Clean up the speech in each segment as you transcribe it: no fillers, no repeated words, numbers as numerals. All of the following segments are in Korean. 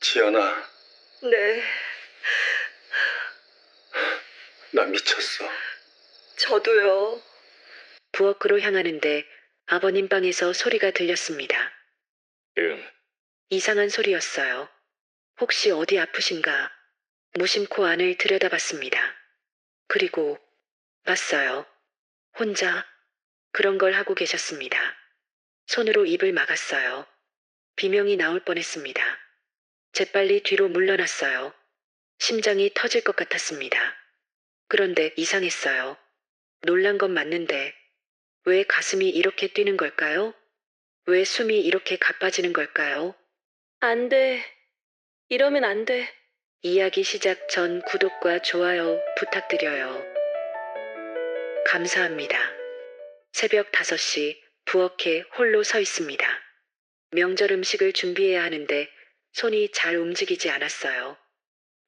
지연아, 네, 나 미쳤어. 저도요. 부엌으로 향하는데 아버님 방에서 소리가 들렸습니다. 응, 이상한 소리였어요. 혹시 어디 아프신가? 무심코 안을 들여다봤습니다. 그리고 봤어요. 혼자 그런 걸 하고 계셨습니다. 손으로 입을 막았어요. 비명이 나올 뻔했습니다. 재빨리 뒤로 물러났어요. 심장이 터질 것 같았습니다. 그런데 이상했어요. 놀란 건 맞는데 왜 가슴이 이렇게 뛰는 걸까요? 왜 숨이 이렇게 가빠지는 걸까요? 안 돼. 이러면 안 돼. 이야기 시작 전 구독과 좋아요 부탁드려요. 감사합니다. 새벽 5시 부엌에 홀로 서 있습니다. 명절 음식을 준비해야 하는데 손이 잘 움직이지 않았어요.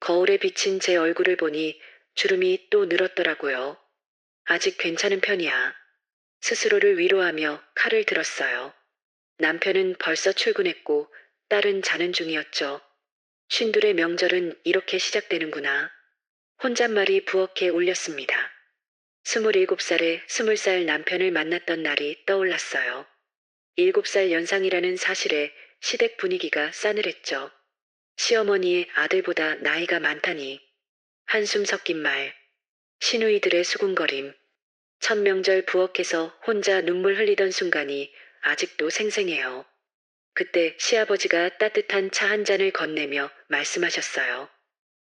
거울에 비친 제 얼굴을 보니 주름이 또 늘었더라고요. 아직 괜찮은 편이야. 스스로를 위로하며 칼을 들었어요. 남편은 벌써 출근했고 딸은 자는 중이었죠. 쉰둘의 명절은 이렇게 시작되는구나. 혼잣말이 부엌에 울렸습니다. 27살에 20살 남편을 만났던 날이 떠올랐어요. 7살 연상이라는 사실에 시댁 분위기가 싸늘했죠. 시어머니의 아들보다 나이가 많다니. 한숨 섞인 말. 시누이들의 수군거림. 첫 명절 부엌에서 혼자 눈물 흘리던 순간이 아직도 생생해요. 그때 시아버지가 따뜻한 차 한 잔을 건네며 말씀하셨어요.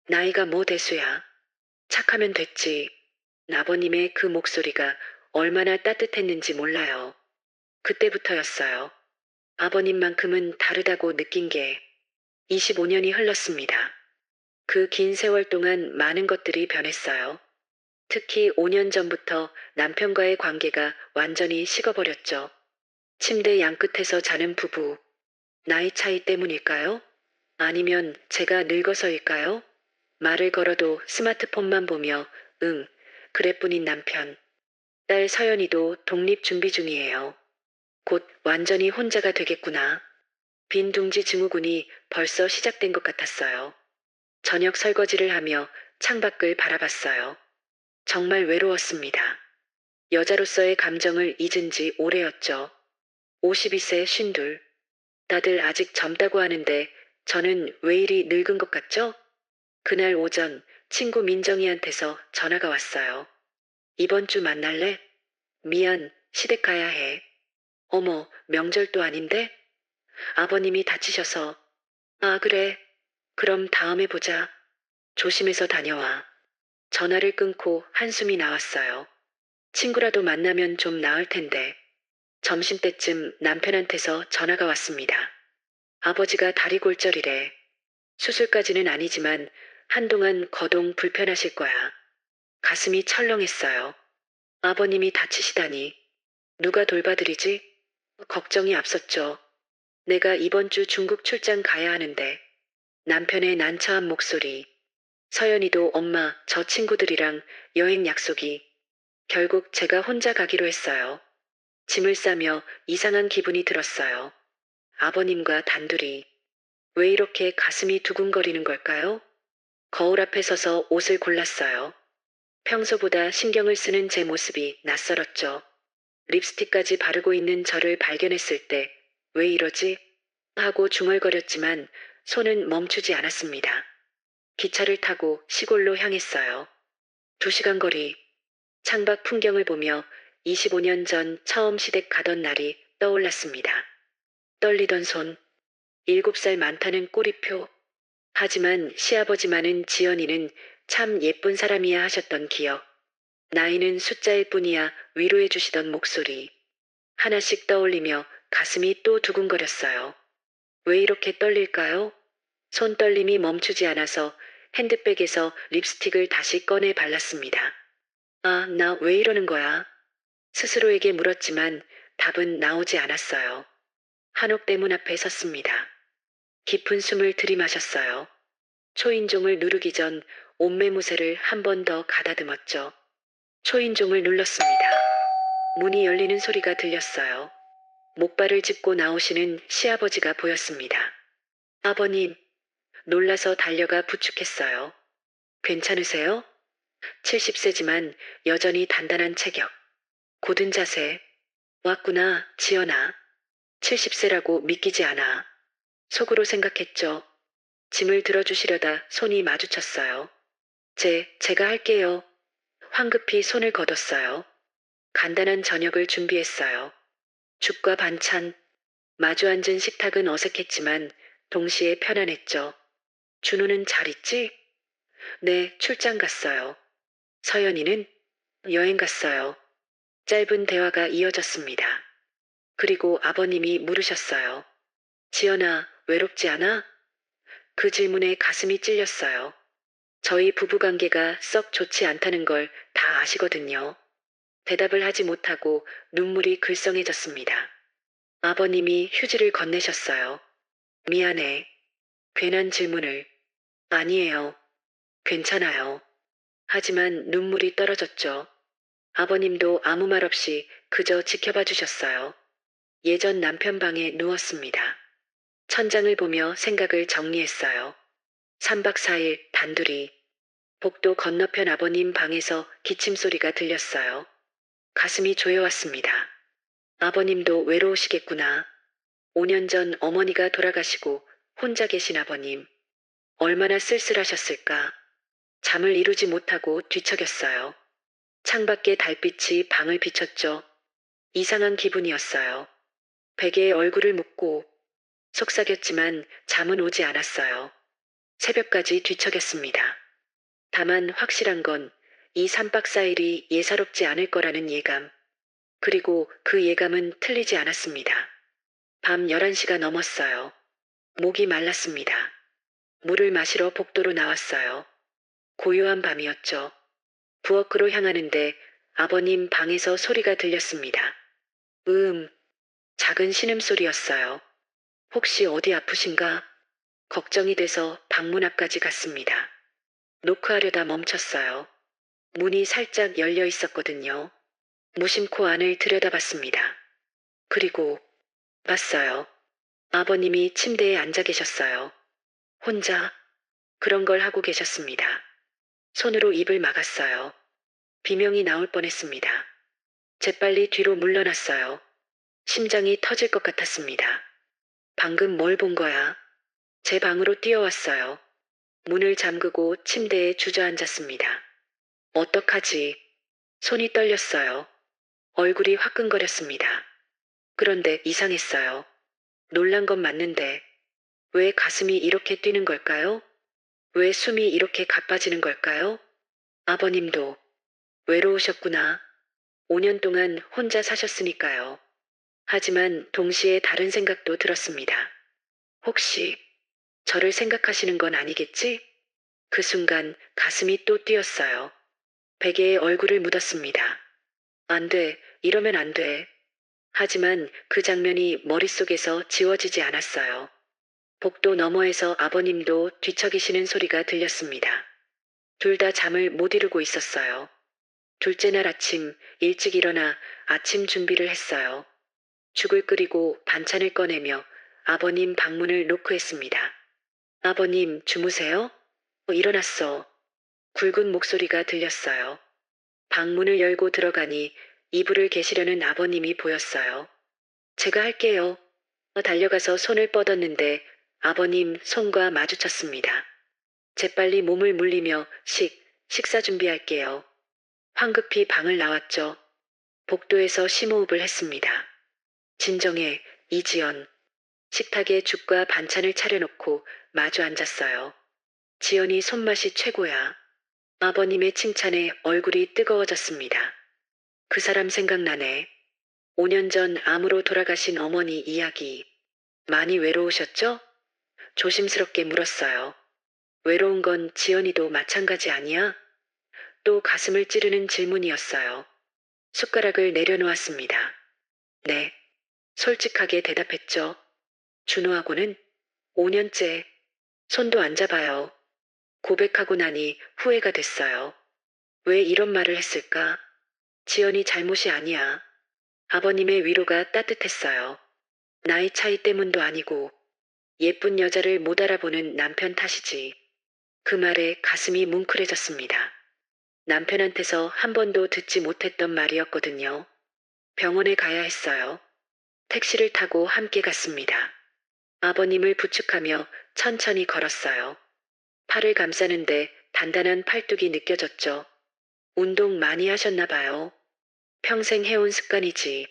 나이가 뭐 대수야. 착하면 됐지. 아버님의 그 목소리가 얼마나 따뜻했는지 몰라요. 그때부터였어요. 아버님만큼은 다르다고 느낀 게 25년이 흘렀습니다. 그 긴 세월 동안 많은 것들이 변했어요. 특히 5년 전부터 남편과의 관계가 완전히 식어버렸죠. 침대 양끝에서 자는 부부. 나이 차이 때문일까요? 아니면 제가 늙어서일까요? 말을 걸어도 스마트폰만 보며 응, 그래뿐인 남편. 딸 서연이도 독립 준비 중이에요. 곧 완전히 혼자가 되겠구나. 빈둥지 증후군이 벌써 시작된 것 같았어요. 저녁 설거지를 하며 창밖을 바라봤어요. 정말 외로웠습니다. 여자로서의 감정을 잊은 지 오래였죠. 52세 쉰둘. 다들 아직 젊다고 하는데 저는 왜 이리 늙은 것 같죠? 그날 오전 친구 민정이한테서 전화가 왔어요. 이번 주 만날래? 미안, 시댁 가야 해. 어머, 명절도 아닌데? 아버님이 다치셔서. 아, 그래. 그럼 다음에 보자. 조심해서 다녀와. 전화를 끊고 한숨이 나왔어요. 친구라도 만나면 좀 나을 텐데. 점심때쯤 남편한테서 전화가 왔습니다. 아버지가 다리 골절이래. 수술까지는 아니지만 한동안 거동 불편하실 거야. 가슴이 철렁했어요. 아버님이 다치시다니. 누가 돌봐드리지? 걱정이 앞섰죠. 내가 이번 주 중국 출장 가야 하는데. 남편의 난처한 목소리. 서연이도 엄마, 저 친구들이랑 여행 약속이. 결국 제가 혼자 가기로 했어요. 짐을 싸며 이상한 기분이 들었어요. 아버님과 단둘이. 왜 이렇게 가슴이 두근거리는 걸까요? 거울 앞에 서서 옷을 골랐어요. 평소보다 신경을 쓰는 제 모습이 낯설었죠. 립스틱까지 바르고 있는 저를 발견했을 때, 왜 이러지? 하고 중얼거렸지만 손은 멈추지 않았습니다. 기차를 타고 시골로 향했어요. 2시간 거리. 창밖 풍경을 보며 25년 전 처음 시댁 가던 날이 떠올랐습니다. 떨리던 손, 7살 많다는 꼬리표. 하지만 시아버지만은 지연이는 참 예쁜 사람이야 하셨던 기억. 나이는 숫자일 뿐이야 위로해 주시던 목소리. 하나씩 떠올리며 가슴이 또 두근거렸어요. 왜 이렇게 떨릴까요? 손떨림이 멈추지 않아서 핸드백에서 립스틱을 다시 꺼내 발랐습니다. 아, 나 왜 이러는 거야? 스스로에게 물었지만 답은 나오지 않았어요. 한옥대문 앞에 섰습니다. 깊은 숨을 들이마셨어요. 초인종을 누르기 전 옷매무새를 한 번 더 가다듬었죠. 초인종을 눌렀습니다. 문이 열리는 소리가 들렸어요. 목발을 짚고 나오시는 시아버지가 보였습니다. 아버님, 놀라서 달려가 부축했어요. 괜찮으세요? 70세지만 여전히 단단한 체격, 고든 자세. 왔구나, 지연아. 70세라고 믿기지 않아. 속으로 생각했죠. 짐을 들어주시려다 손이 마주쳤어요. 제가 할게요. 황급히 손을 거뒀어요. 간단한 저녁을 준비했어요. 죽과 반찬. 마주 앉은 식탁은 어색했지만 동시에 편안했죠. 준호는 잘 있지? 네, 출장 갔어요. 서연이는 여행 갔어요. 짧은 대화가 이어졌습니다. 그리고 아버님이 물으셨어요. 지연아, 외롭지 않아? 그 질문에 가슴이 찔렸어요. 저희 부부관계가 썩 좋지 않다는 걸 다 아시거든요. 대답을 하지 못하고 눈물이 글썽해졌습니다. 아버님이 휴지를 건네셨어요. 미안해. 괜한 질문을. 아니에요. 괜찮아요. 하지만 눈물이 떨어졌죠. 아버님도 아무 말 없이 그저 지켜봐 주셨어요. 예전 남편 방에 누웠습니다. 천장을 보며 생각을 정리했어요. 3박 4일 단둘이. 복도 건너편 아버님 방에서 기침 소리가 들렸어요. 가슴이 조여왔습니다. 아버님도 외로우시겠구나. 5년 전 어머니가 돌아가시고 혼자 계신 아버님. 얼마나 쓸쓸하셨을까. 잠을 이루지 못하고 뒤척였어요. 창밖에 달빛이 방을 비췄죠. 이상한 기분이었어요. 베개에 얼굴을 묻고 속삭였지만 잠은 오지 않았어요. 새벽까지 뒤척였습니다. 다만 확실한 건 이 3박 4일이 예사롭지 않을 거라는 예감. 그리고 그 예감은 틀리지 않았습니다. 밤 11시가 넘었어요. 목이 말랐습니다. 물을 마시러 복도로 나왔어요. 고요한 밤이었죠. 부엌으로 향하는데 아버님 방에서 소리가 들렸습니다. 작은 신음소리였어요. 혹시 어디 아프신가? 걱정이 돼서 방문 앞까지 갔습니다. 노크하려다 멈췄어요. 문이 살짝 열려 있었거든요. 무심코 안을 들여다봤습니다. 그리고 봤어요. 아버님이 침대에 앉아 계셨어요. 혼자 그런 걸 하고 계셨습니다. 손으로 입을 막았어요. 비명이 나올 뻔했습니다. 재빨리 뒤로 물러났어요. 심장이 터질 것 같았습니다. 방금 뭘 본 거야? 제 방으로 뛰어왔어요. 문을 잠그고 침대에 주저앉았습니다. 어떡하지? 손이 떨렸어요. 얼굴이 화끈거렸습니다. 그런데 이상했어요. 놀란 건 맞는데 왜 가슴이 이렇게 뛰는 걸까요? 왜 숨이 이렇게 가빠지는 걸까요? 아버님도 외로우셨구나. 5년 동안 혼자 사셨으니까요. 하지만 동시에 다른 생각도 들었습니다. 혹시 저를 생각하시는 건 아니겠지? 그 순간 가슴이 또 뛰었어요. 베개에 얼굴을 묻었습니다. 안 돼, 이러면 안 돼. 하지만 그 장면이 머릿속에서 지워지지 않았어요. 복도 너머에서 아버님도 뒤척이시는 소리가 들렸습니다. 둘 다 잠을 못 이루고 있었어요. 둘째 날 아침 일찍 일어나 아침 준비를 했어요. 죽을 끓이고 반찬을 꺼내며 아버님 방문을 노크했습니다. 아버님, 주무세요? 일어났어. 굵은 목소리가 들렸어요. 방문을 열고 들어가니 이불을 개시려는 아버님이 보였어요. 제가 할게요. 달려가서 손을 뻗었는데 아버님 손과 마주쳤습니다. 재빨리 몸을 물리며 식사 준비할게요. 황급히 방을 나왔죠. 복도에서 심호흡을 했습니다. 진정해, 이지연. 식탁에 죽과 반찬을 차려놓고 마주 앉았어요. 지연이 손맛이 최고야. 아버님의 칭찬에 얼굴이 뜨거워졌습니다. 그 사람 생각나네. 5년 전 암으로 돌아가신 어머니 이야기. 많이 외로우셨죠? 조심스럽게 물었어요. 외로운 건 지연이도 마찬가지 아니야? 또 가슴을 찌르는 질문이었어요. 숟가락을 내려놓았습니다. 네. 솔직하게 대답했죠. 준호하고는 5년째 손도 안 잡아요. 고백하고 나니 후회가 됐어요. 왜 이런 말을 했을까? 지연이 잘못이 아니야. 아버님의 위로가 따뜻했어요. 나이 차이 때문도 아니고 예쁜 여자를 못 알아보는 남편 탓이지. 그 말에 가슴이 뭉클해졌습니다. 남편한테서 한 번도 듣지 못했던 말이었거든요. 병원에 가야 했어요. 택시를 타고 함께 갔습니다. 아버님을 부축하며 천천히 걸었어요. 팔을 감싸는데 단단한 팔뚝이 느껴졌죠. 운동 많이 하셨나 봐요. 평생 해온 습관이지.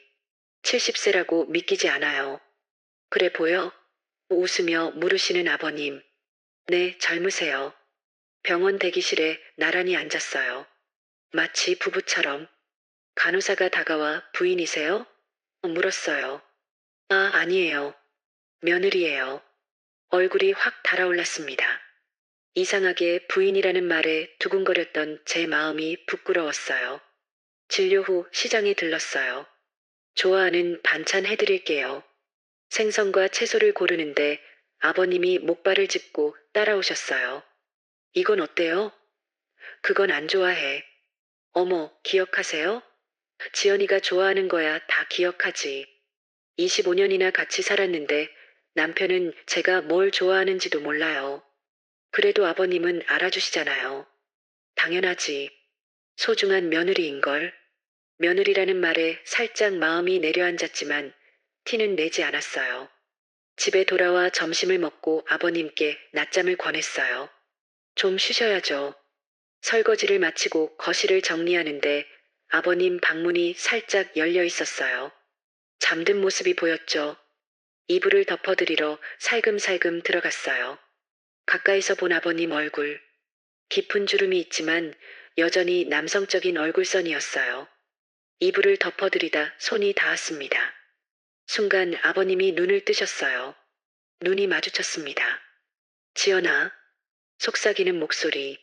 70세라고 믿기지 않아요. 그래 보여? 웃으며 물으시는 아버님. 네, 젊으세요. 병원 대기실에 나란히 앉았어요. 마치 부부처럼. 간호사가 다가와 부인이세요? 물었어요. 아, 아니에요. 며느리예요. 얼굴이 확 달아올랐습니다. 이상하게 부인이라는 말에 두근거렸던 제 마음이 부끄러웠어요. 진료 후 시장에 들렀어요. 좋아하는 반찬 해드릴게요. 생선과 채소를 고르는데 아버님이 목발을 짚고 따라오셨어요. 이건 어때요? 그건 안 좋아해. 어머, 기억하세요? 지연이가 좋아하는 거야 다 기억하지. 25년이나 같이 살았는데 남편은 제가 뭘 좋아하는지도 몰라요. 그래도 아버님은 알아주시잖아요. 당연하지. 소중한 며느리인걸. 며느리라는 말에 살짝 마음이 내려앉았지만 티는 내지 않았어요. 집에 돌아와 점심을 먹고 아버님께 낮잠을 권했어요. 좀 쉬셔야죠. 설거지를 마치고 거실을 정리하는데 아버님 방문이 살짝 열려 있었어요. 잠든 모습이 보였죠. 이불을 덮어드리러 살금살금 들어갔어요. 가까이서 본 아버님 얼굴. 깊은 주름이 있지만 여전히 남성적인 얼굴선이었어요. 이불을 덮어드리다 손이 닿았습니다. 순간 아버님이 눈을 뜨셨어요. 눈이 마주쳤습니다. 지연아. 속삭이는 목소리.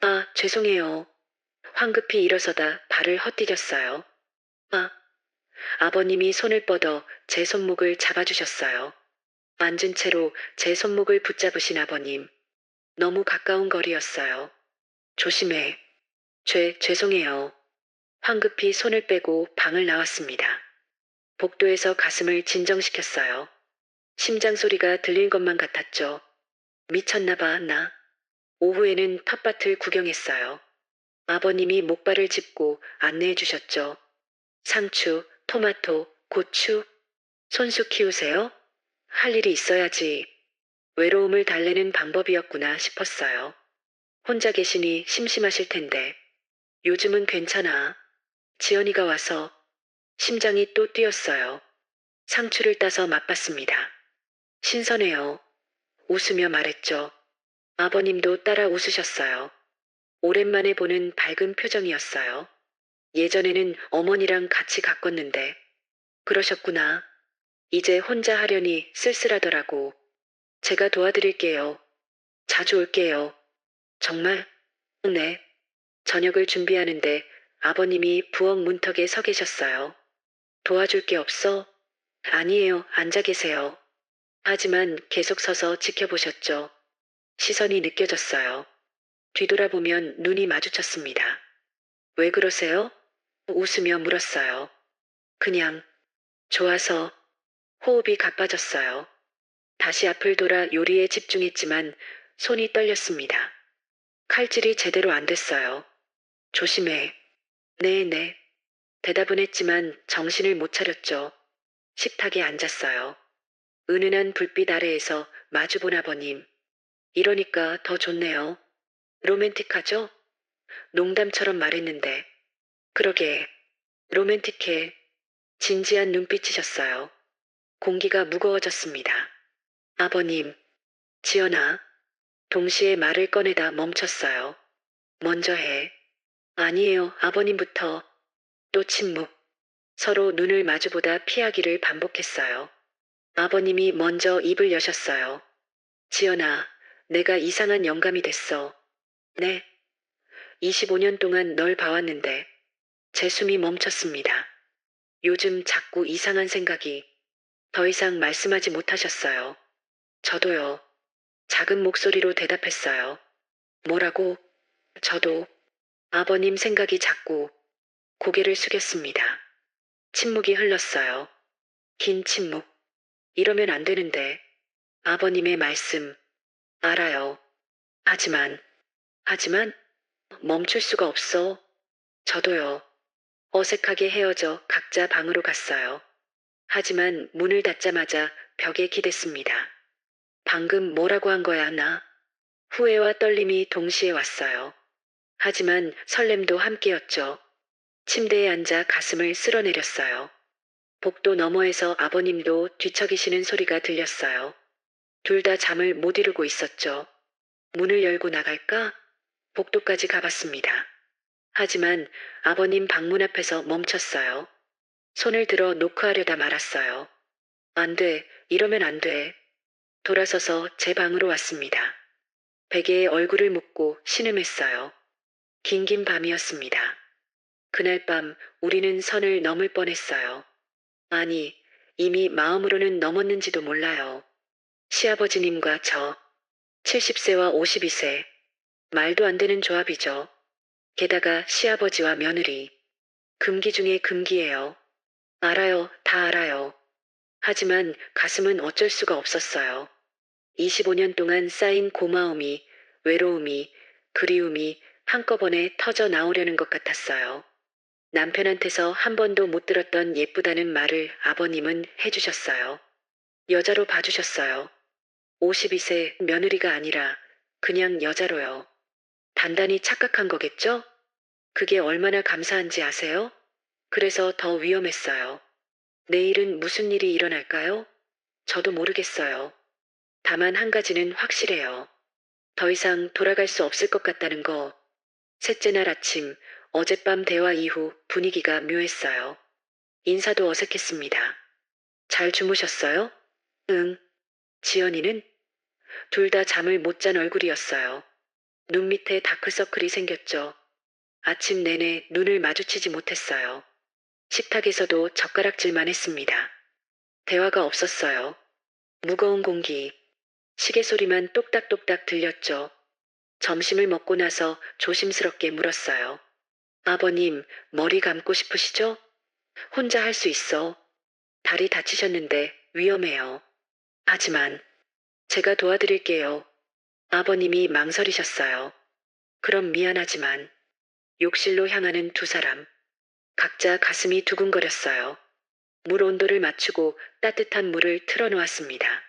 아, 죄송해요. 황급히 일어서다 발을 헛디뎠어요. 아, 아버님이 손을 뻗어 제 손목을 잡아주셨어요. 앉은 채로 제 손목을 붙잡으신 아버님. 너무 가까운 거리였어요. 조심해. 죄송해요. 황급히 손을 빼고 방을 나왔습니다. 복도에서 가슴을 진정시켰어요. 심장 소리가 들릴 것만 같았죠. 미쳤나 봐, 나. 오후에는 텃밭을 구경했어요. 아버님이 목발을 짚고 안내해 주셨죠. 상추, 토마토, 고추. 손수 키우세요? 할 일이 있어야지. 외로움을 달래는 방법이었구나 싶었어요. 혼자 계시니 심심하실 텐데. 요즘은 괜찮아. 지연이가 와서 심장이 또 뛰었어요. 상추를 따서 맛봤습니다. 신선해요. 웃으며 말했죠. 아버님도 따라 웃으셨어요. 오랜만에 보는 밝은 표정이었어요. 예전에는 어머니랑 같이 가꿨는데. 그러셨구나. 이제 혼자 하려니 쓸쓸하더라고. 제가 도와드릴게요. 자주 올게요. 정말? 네. 저녁을 준비하는데 아버님이 부엌 문턱에 서 계셨어요. 도와줄 게 없어? 아니에요. 앉아 계세요. 하지만 계속 서서 지켜보셨죠. 시선이 느껴졌어요. 뒤돌아보면 눈이 마주쳤습니다. 왜 그러세요? 웃으며 물었어요. 그냥, 좋아서. 호흡이 가빠졌어요. 다시 앞을 돌아 요리에 집중했지만 손이 떨렸습니다. 칼질이 제대로 안 됐어요. 조심해. 네. 대답은 했지만 정신을 못 차렸죠. 식탁에 앉았어요. 은은한 불빛 아래에서 마주본 아버님. 이러니까 더 좋네요. 로맨틱하죠? 농담처럼 말했는데. 그러게. 로맨틱해. 진지한 눈빛이셨어요. 공기가 무거워졌습니다. 아버님. 지연아. 동시에 말을 꺼내다 멈췄어요. 먼저 해. 아니에요, 아버님부터. 또 침묵. 서로 눈을 마주보다 피하기를 반복했어요. 아버님이 먼저 입을 여셨어요. 지연아, 내가 이상한 영감이 됐어. 네. 25년 동안 널 봐왔는데. 제 숨이 멈췄습니다. 요즘 자꾸 이상한 생각이. 더 이상 말씀하지 못하셨어요. 저도요. 작은 목소리로 대답했어요. 뭐라고? 저도. 아버님 생각이 자꾸. 고개를 숙였습니다. 침묵이 흘렀어요. 긴 침묵. 이러면 안 되는데. 아버님의 말씀, 알아요. 하지만, 멈출 수가 없어. 저도요. 어색하게 헤어져 각자 방으로 갔어요. 하지만 문을 닫자마자 벽에 기댔습니다. 방금 뭐라고 한 거야, 나? 후회와 떨림이 동시에 왔어요. 하지만 설렘도 함께였죠. 침대에 앉아 가슴을 쓸어내렸어요. 복도 너머에서 아버님도 뒤척이시는 소리가 들렸어요. 둘 다 잠을 못 이루고 있었죠. 문을 열고 나갈까? 복도까지 가봤습니다. 하지만 아버님 방문 앞에서 멈췄어요. 손을 들어 노크하려다 말았어요. 안 돼, 이러면 안 돼. 돌아서서 제 방으로 왔습니다. 베개에 얼굴을 묻고 신음했어요. 긴긴 밤이었습니다. 그날 밤 우리는 선을 넘을 뻔했어요. 아니, 이미 마음으로는 넘었는지도 몰라요. 시아버지님과 저, 70세와 52세. 말도 안 되는 조합이죠. 게다가 시아버지와 며느리. 금기 중에 금기예요. 알아요, 다 알아요. 하지만 가슴은 어쩔 수가 없었어요. 25년 동안 쌓인 고마움이, 외로움이, 그리움이 한꺼번에 터져 나오려는 것 같았어요. 남편한테서 한 번도 못 들었던 예쁘다는 말을 아버님은 해주셨어요. 여자로 봐주셨어요. 52세 며느리가 아니라 그냥 여자로요. 단단히 착각한 거겠죠? 그게 얼마나 감사한지 아세요? 그래서 더 위험했어요. 내일은 무슨 일이 일어날까요? 저도 모르겠어요. 다만 한 가지는 확실해요. 더 이상 돌아갈 수 없을 것 같다는 거. 셋째 날 아침, 어젯밤 대화 이후 분위기가 묘했어요. 인사도 어색했습니다. 잘 주무셨어요? 응. 지연이는? 둘 다 잠을 못 잔 얼굴이었어요. 눈 밑에 다크서클이 생겼죠. 아침 내내 눈을 마주치지 못했어요. 식탁에서도 젓가락질만 했습니다. 대화가 없었어요. 무거운 공기, 시계 소리만 똑딱똑딱 들렸죠. 점심을 먹고 나서 조심스럽게 물었어요. 아버님, 머리 감고 싶으시죠? 혼자 할 수 있어. 다리 다치셨는데 위험해요. 하지만 제가 도와드릴게요. 아버님이 망설이셨어요. 그럼 미안하지만 욕실로 향하는 두 사람. 각자 가슴이 두근거렸어요. 물 온도를 맞추고 따뜻한 물을 틀어놓았습니다.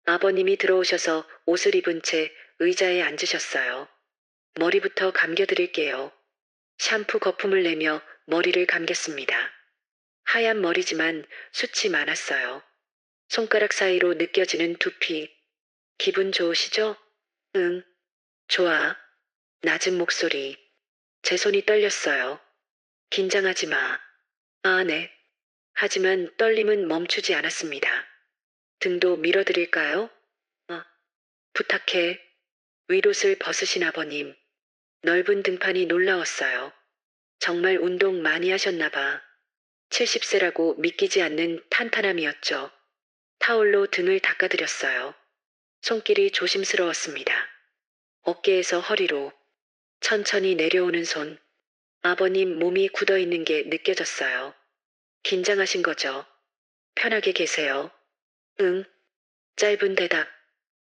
아버님이 들어오셔서 옷을 입은 채 의자에 앉으셨어요. 머리부터 감겨드릴게요. 샴푸 거품을 내며 머리를 감겼습니다. 하얀 머리지만 숱이 많았어요. 손가락 사이로 느껴지는 두피. 기분 좋으시죠? 응. 좋아. 낮은 목소리. 제 손이 떨렸어요. 긴장하지 마. 아, 네. 하지만 떨림은 멈추지 않았습니다. 등도 밀어드릴까요? 부탁해. 윗옷을 벗으신 아버님. 넓은 등판이 놀라웠어요. 정말 운동 많이 하셨나 봐. 70세라고 믿기지 않는 탄탄함이었죠. 타올로 등을 닦아드렸어요. 손길이 조심스러웠습니다. 어깨에서 허리로 천천히 내려오는 손. 아버님 몸이 굳어 있는 게 느껴졌어요. 긴장하신 거죠? 편하게 계세요. 응. 짧은 대답.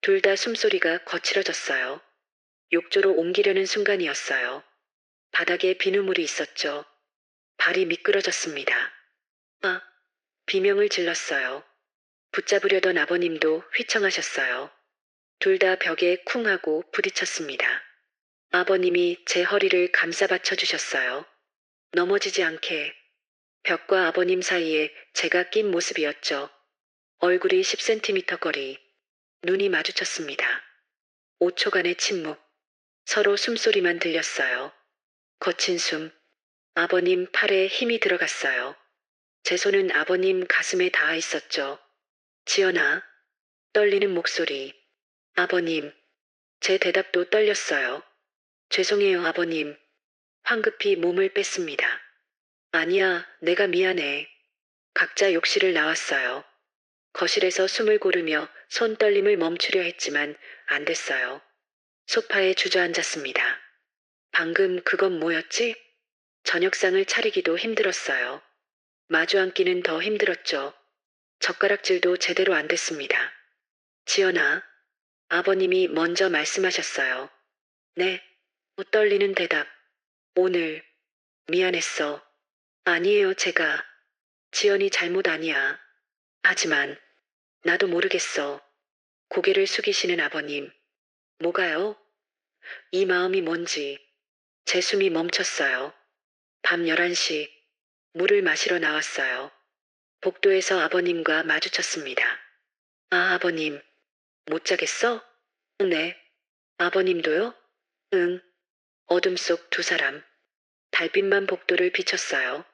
둘 다 숨소리가 거칠어졌어요. 욕조로 옮기려는 순간이었어요. 바닥에 비누물이 있었죠. 발이 미끄러졌습니다. 아, 비명을 질렀어요. 붙잡으려던 아버님도 휘청하셨어요. 둘 다 벽에 쿵 하고 부딪혔습니다. 아버님이 제 허리를 감싸 받쳐주셨어요. 넘어지지 않게. 벽과 아버님 사이에 제가 낀 모습이었죠. 얼굴이 10cm 거리. 눈이 마주쳤습니다. 5초간의 침묵. 서로 숨소리만 들렸어요. 거친 숨. 아버님 팔에 힘이 들어갔어요. 제 손은 아버님 가슴에 닿아 있었죠. 지연아. 떨리는 목소리. 아버님. 제 대답도 떨렸어요. 죄송해요, 아버님. 황급히 몸을 뺐습니다. 아니야, 내가 미안해. 각자 욕실을 나왔어요. 거실에서 숨을 고르며 손 떨림을 멈추려 했지만 안 됐어요. 소파에 주저앉았습니다. 방금 그건 뭐였지? 저녁상을 차리기도 힘들었어요. 마주 앉기는 더 힘들었죠. 젓가락질도 제대로 안 됐습니다. 지연아, 아버님이 먼저 말씀하셨어요. 네, 떨리는 대답. 오늘, 미안했어. 아니에요, 제가. 지연이 잘못 아니야. 하지만, 나도 모르겠어. 고개를 숙이시는 아버님. 뭐가요? 이 마음이 뭔지. 제 숨이 멈췄어요. 밤 11시, 물을 마시러 나왔어요. 복도에서 아버님과 마주쳤습니다. 아, 아버님. 못 자겠어? 네. 아버님도요? 응. 어둠 속 두 사람. 달빛만 복도를 비췄어요.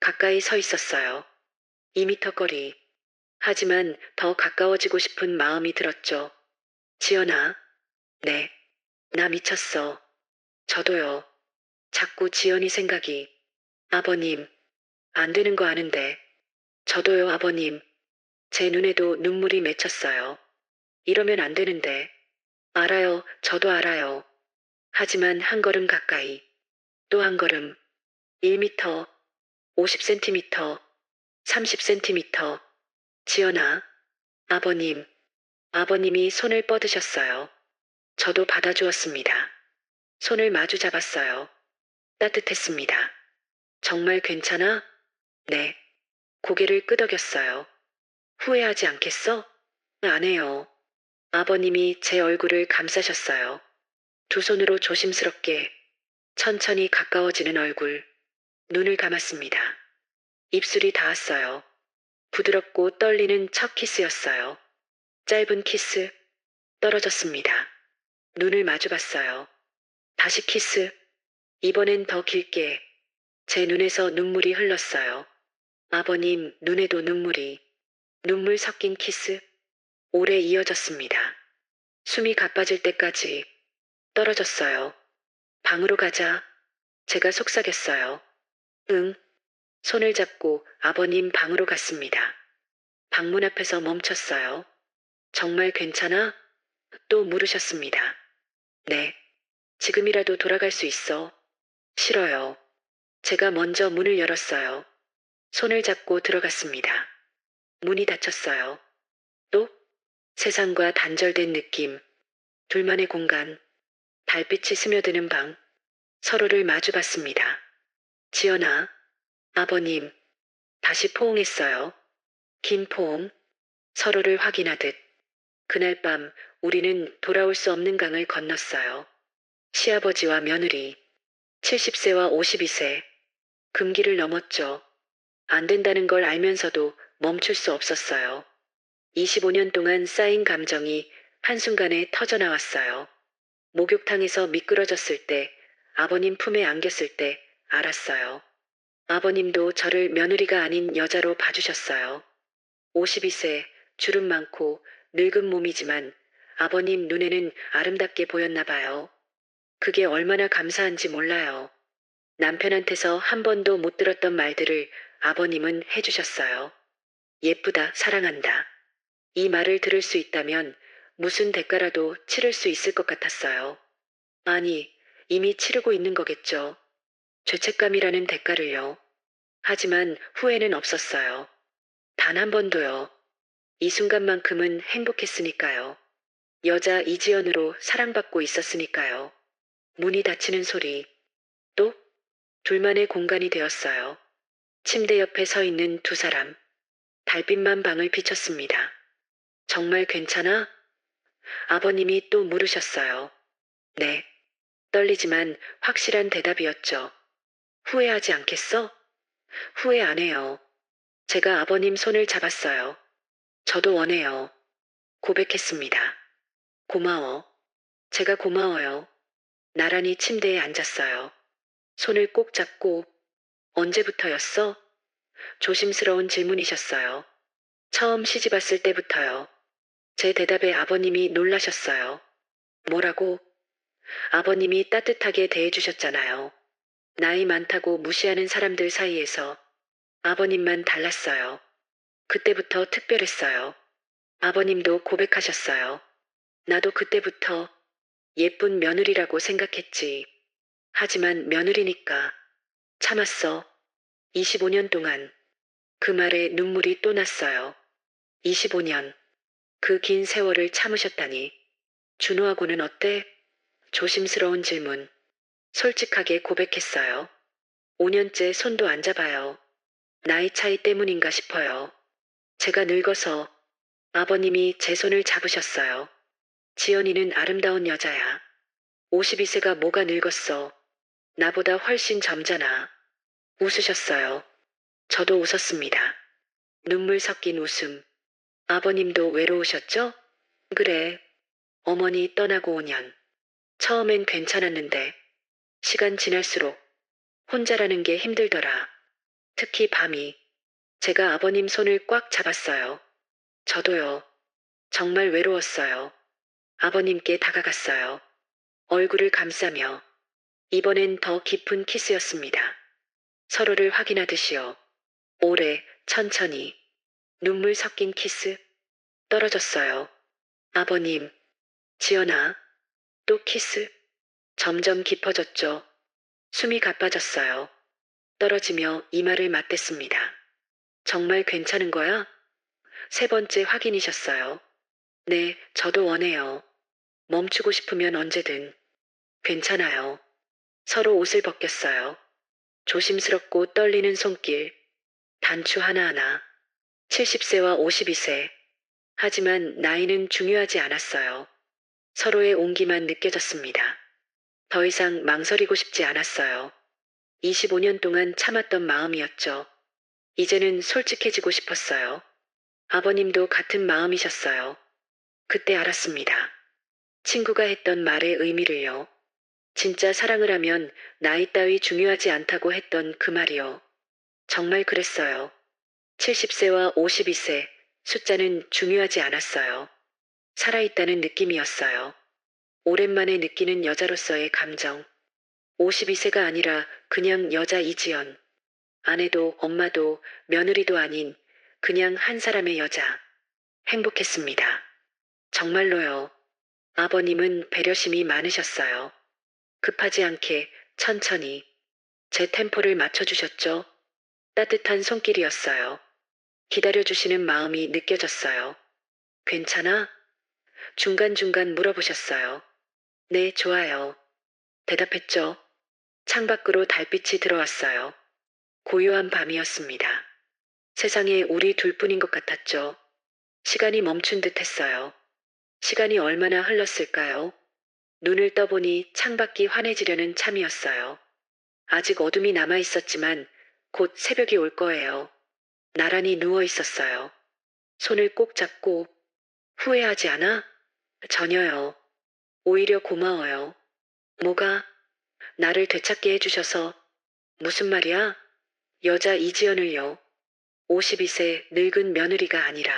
가까이 서 있었어요. 2미터 거리. 하지만 더 가까워지고 싶은 마음이 들었죠. 지연아. 네. 나 미쳤어. 저도요. 자꾸 지연이 생각이. 아버님. 안 되는 거 아는데. 저도요, 아버님. 제 눈에도 눈물이 맺혔어요. 이러면 안 되는데. 알아요, 저도 알아요. 하지만 한 걸음 가까이. 또 한 걸음. 1미터, 50cm, 30cm. 지연아. 아버님. 아버님이 손을 뻗으셨어요. 저도 받아주었습니다. 손을 마주 잡았어요. 따뜻했습니다. 정말 괜찮아? 네. 고개를 끄덕였어요. 후회하지 않겠어? 안 해요. 아버님이 제 얼굴을 감싸셨어요. 두 손으로 조심스럽게, 천천히 가까워지는 얼굴. 눈을 감았습니다. 입술이 닿았어요. 부드럽고 떨리는 첫 키스였어요. 짧은 키스. 떨어졌습니다. 눈을 마주봤어요. 다시 키스. 이번엔 더 길게. 제 눈에서 눈물이 흘렀어요. 아버님 눈에도 눈물이. 눈물 섞인 키스. 오래 이어졌습니다. 숨이 가빠질 때까지. 떨어졌어요. 방으로 가자. 제가 속삭였어요. 응. 손을 잡고 아버님 방으로 갔습니다. 방문 앞에서 멈췄어요. 정말 괜찮아? 또 물으셨습니다. 네. 지금이라도 돌아갈 수 있어. 싫어요. 제가 먼저 문을 열었어요. 손을 잡고 들어갔습니다. 문이 닫혔어요. 또 세상과 단절된 느낌. 둘만의 공간. 달빛이 스며드는 방. 서로를 마주봤습니다. 지연아. 아버님. 다시 포옹했어요. 긴 포옹. 서로를 확인하듯. 그날 밤 우리는 돌아올 수 없는 강을 건넜어요. 시아버지와 며느리. 70세와 52세. 금기를 넘었죠. 안 된다는 걸 알면서도 멈출 수 없었어요. 25년 동안 쌓인 감정이 한순간에 터져나왔어요. 목욕탕에서 미끄러졌을 때, 아버님 품에 안겼을 때 알았어요. 아버님도 저를 며느리가 아닌 여자로 봐주셨어요. 52세, 주름 많고 늙은 몸이지만 아버님 눈에는 아름답게 보였나 봐요. 그게 얼마나 감사한지 몰라요. 남편한테서 한 번도 못 들었던 말들을 아버님은 해주셨어요. 예쁘다, 사랑한다. 이 말을 들을 수 있다면 무슨 대가라도 치를 수 있을 것 같았어요. 아니, 이미 치르고 있는 거겠죠. 죄책감이라는 대가를요. 하지만 후회는 없었어요. 단 한 번도요. 이 순간만큼은 행복했으니까요. 여자 이지연으로 사랑받고 있었으니까요. 문이 닫히는 소리. 또 둘만의 공간이 되었어요. 침대 옆에 서 있는 두 사람. 달빛만 방을 비췄습니다. 정말 괜찮아? 아버님이 또 물으셨어요. 네. 떨리지만 확실한 대답이었죠. 후회하지 않겠어? 후회 안 해요. 제가 아버님 손을 잡았어요. 저도 원해요. 고백했습니다. 고마워. 제가 고마워요. 나란히 침대에 앉았어요. 손을 꼭 잡고. 언제부터였어? 조심스러운 질문이셨어요. 처음 시집 왔을 때부터요. 제 대답에 아버님이 놀라셨어요. 뭐라고? 아버님이 따뜻하게 대해주셨잖아요. 나이 많다고 무시하는 사람들 사이에서 아버님만 달랐어요. 그때부터 특별했어요. 아버님도 고백하셨어요. 나도 그때부터 예쁜 며느리라고 생각했지. 하지만 며느리니까 참았어. 25년 동안. 그 말에 눈물이 또 났어요. 25년. 그 긴 세월을 참으셨다니. 준호하고는 어때? 조심스러운 질문. 솔직하게 고백했어요. 5년째 손도 안 잡아요. 나이 차이 때문인가 싶어요. 제가 늙어서 아버님이 제 손을 잡으셨어요. 지연이는 아름다운 여자야. 52세가 뭐가 늙었어. 나보다 훨씬 젊잖아. 웃으셨어요. 저도 웃었습니다. 눈물 섞인 웃음. 아버님도 외로우셨죠? 그래. 어머니 떠나고 5년. 처음엔 괜찮았는데 시간 지날수록 혼자라는 게 힘들더라. 특히 밤이. 제가 아버님 손을 꽉 잡았어요. 저도요. 정말 외로웠어요. 아버님께 다가갔어요. 얼굴을 감싸며. 이번엔 더 깊은 키스였습니다. 서로를 확인하듯이요. 오래, 천천히. 눈물 섞인 키스. 떨어졌어요. 아버님. 지연아. 또 키스. 점점 깊어졌죠. 숨이 가빠졌어요. 떨어지며 이마를 맞댔습니다. 정말 괜찮은 거야? 세 번째 확인이셨어요. 네, 저도 원해요. 멈추고 싶으면 언제든. 괜찮아요. 서로 옷을 벗겼어요. 조심스럽고 떨리는 손길. 단추 하나하나. 70세와 52세. 하지만 나이는 중요하지 않았어요. 서로의 온기만 느껴졌습니다. 더 이상 망설이고 싶지 않았어요. 25년 동안 참았던 마음이었죠. 이제는 솔직해지고 싶었어요. 아버님도 같은 마음이셨어요. 그때 알았습니다. 친구가 했던 말의 의미를요. 진짜 사랑을 하면 나이 따위 중요하지 않다고 했던 그 말이요. 정말 그랬어요. 70세와 52세, 숫자는 중요하지 않았어요. 살아있다는 느낌이었어요. 오랜만에 느끼는 여자로서의 감정. 52세가 아니라 그냥 여자 이지연. 아내도 엄마도 며느리도 아닌 그냥 한 사람의 여자. 행복했습니다. 정말로요. 아버님은 배려심이 많으셨어요. 급하지 않게 천천히 제 템포를 맞춰주셨죠. 따뜻한 손길이었어요. 기다려주시는 마음이 느껴졌어요. 괜찮아? 중간중간 물어보셨어요. 네, 좋아요. 대답했죠. 창밖으로 달빛이 들어왔어요. 고요한 밤이었습니다. 세상에 우리 둘뿐인 것 같았죠. 시간이 멈춘 듯 했어요. 시간이 얼마나 흘렀을까요? 눈을 떠보니 창밖이 환해지려는 참이었어요. 아직 어둠이 남아 있었지만 곧 새벽이 올 거예요. 나란히 누워 있었어요. 손을 꼭 잡고 후회하지 않아? 전혀요. 오히려 고마워요. 뭐가? 나를 되찾게 해주셔서. 무슨 말이야? 여자 이지연을요. 52세 늙은 며느리가 아니라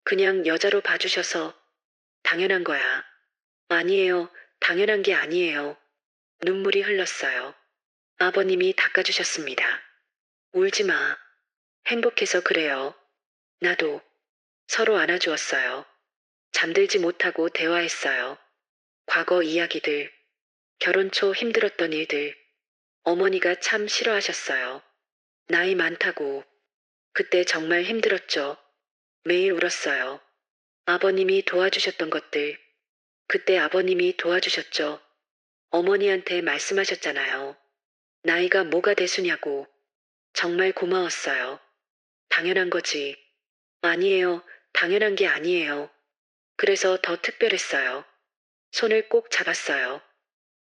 그냥 여자로 봐주셔서. 당연한 거야. 아니에요. 당연한 게 아니에요. 눈물이 흘렀어요. 아버님이 닦아주셨습니다. 울지 마. 행복해서 그래요. 나도. 서로 안아주었어요. 잠들지 못하고 대화했어요. 과거 이야기들, 결혼 초 힘들었던 일들. 어머니가 참 싫어하셨어요. 나이 많다고. 그때 정말 힘들었죠. 매일 울었어요. 아버님이 도와주셨던 것들. 그때 아버님이 도와주셨죠. 어머니한테 말씀하셨잖아요. 나이가 뭐가 대수냐고. 정말 고마웠어요. 당연한 거지. 아니에요. 당연한 게 아니에요. 그래서 더 특별했어요. 손을 꼭 잡았어요.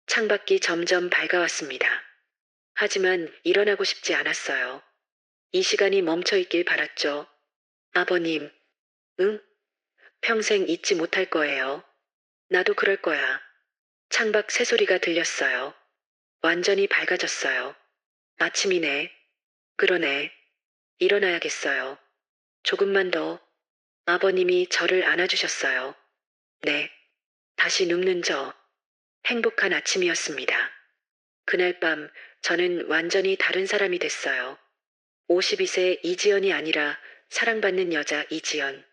창밖이 점점 밝아왔습니다. 하지만 일어나고 싶지 않았어요. 이 시간이 멈춰 있길 바랐죠. 아버님, 응? 평생 잊지 못할 거예요. 나도 그럴 거야. 창밖 새소리가 들렸어요. 완전히 밝아졌어요. 아침이네. 그러네. 일어나야겠어요. 조금만 더. 아버님이 저를 안아주셨어요. 네. 다시 눕는 저. 행복한 아침이었습니다. 그날 밤 저는 완전히 다른 사람이 됐어요. 52세 이지연이 아니라 사랑받는 여자 이지연.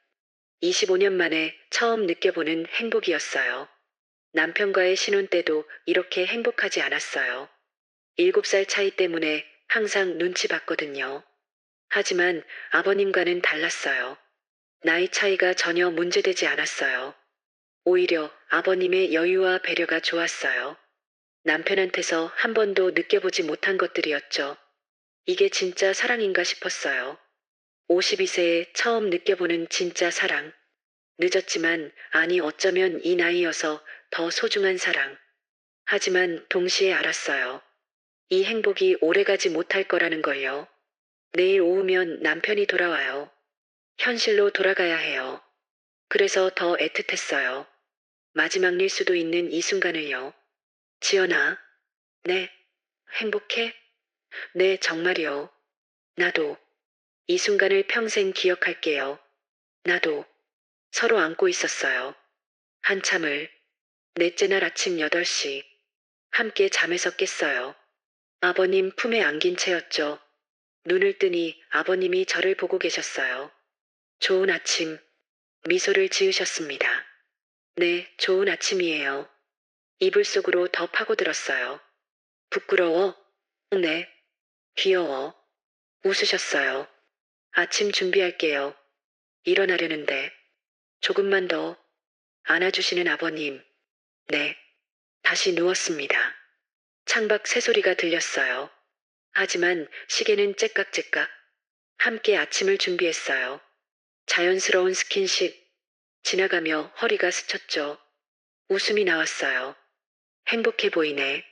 25년 만에 처음 느껴보는 행복이었어요. 남편과의 신혼 때도 이렇게 행복하지 않았어요. 7살 차이 때문에 항상 눈치 봤거든요. 하지만 아버님과는 달랐어요. 나이 차이가 전혀 문제되지 않았어요. 오히려 아버님의 여유와 배려가 좋았어요. 남편한테서 한 번도 느껴보지 못한 것들이었죠. 이게 진짜 사랑인가 싶었어요. 52세에 처음 느껴보는 진짜 사랑. 늦었지만, 아니 어쩌면 이 나이여서 더 소중한 사랑. 하지만 동시에 알았어요. 이 행복이 오래가지 못할 거라는 걸요. 내일 오후면 남편이 돌아와요. 현실로 돌아가야 해요. 그래서 더 애틋했어요. 마지막일 수도 있는 이 순간을요. 지연아. 네. 행복해? 네, 정말이요. 나도. 이 순간을 평생 기억할게요. 나도. 서로 안고 있었어요. 한참을. 넷째 날 아침 8시. 함께 잠에서 깼어요. 아버님 품에 안긴 채였죠. 눈을 뜨니 아버님이 저를 보고 계셨어요. 좋은 아침. 미소를 지으셨습니다. 네, 좋은 아침이에요. 이불 속으로 더 파고들었어요. 부끄러워? 네. 귀여워. 웃으셨어요. 아침 준비할게요. 일어나려는데. 조금만 더. 안아주시는 아버님. 네. 다시 누웠습니다. 창밖 새소리가 들렸어요. 하지만 시계는 째깍째깍. 함께 아침을 준비했어요. 자연스러운 스킨십. 지나가며 허리가 스쳤죠. 웃음이 나왔어요. 행복해 보이네.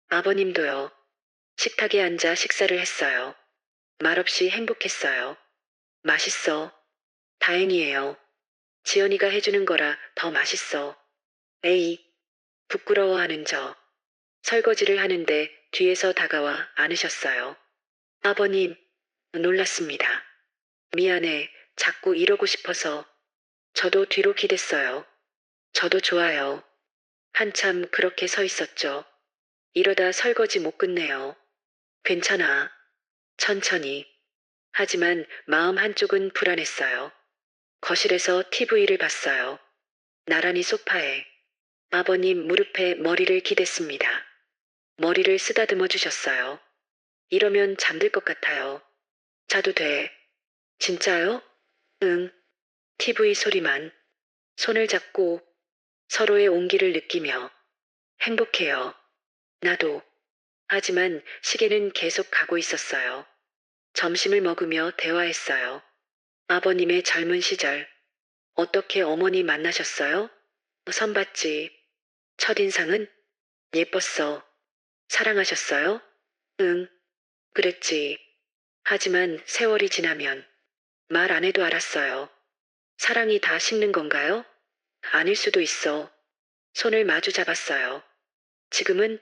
아버님도요. 식탁에 앉아 식사를 했어요. 말없이 행복했어요. 맛있어. 다행이에요. 지연이가 해주는 거라 더 맛있어. 에이, 부끄러워하는 저. 설거지를 하는데 뒤에서 다가와 안으셨어요. 아버님, 놀랐습니다. 미안해, 자꾸 이러고 싶어서. 저도 뒤로 기댔어요. 저도 좋아요. 한참 그렇게 서 있었죠. 이러다 설거지 못 끝내요. 괜찮아. 천천히. 하지만 마음 한쪽은 불안했어요. 거실에서 TV를 봤어요. 나란히 소파에. 아버님 무릎에 머리를 기댔습니다. 머리를 쓰다듬어 주셨어요. 이러면 잠들 것 같아요. 자도 돼. 진짜요? 응. TV 소리만. 손을 잡고 서로의 온기를 느끼며. 행복해요. 나도. 하지만 시계는 계속 가고 있었어요. 점심을 먹으며 대화했어요. 아버님의 젊은 시절. 어떻게 어머니 만나셨어요? 선봤지. 첫인상은? 예뻤어. 사랑하셨어요? 응. 그랬지. 하지만 세월이 지나면 말 안 해도 알았어요. 사랑이 다 식는 건가요? 아닐 수도 있어. 손을 마주 잡았어요. 지금은,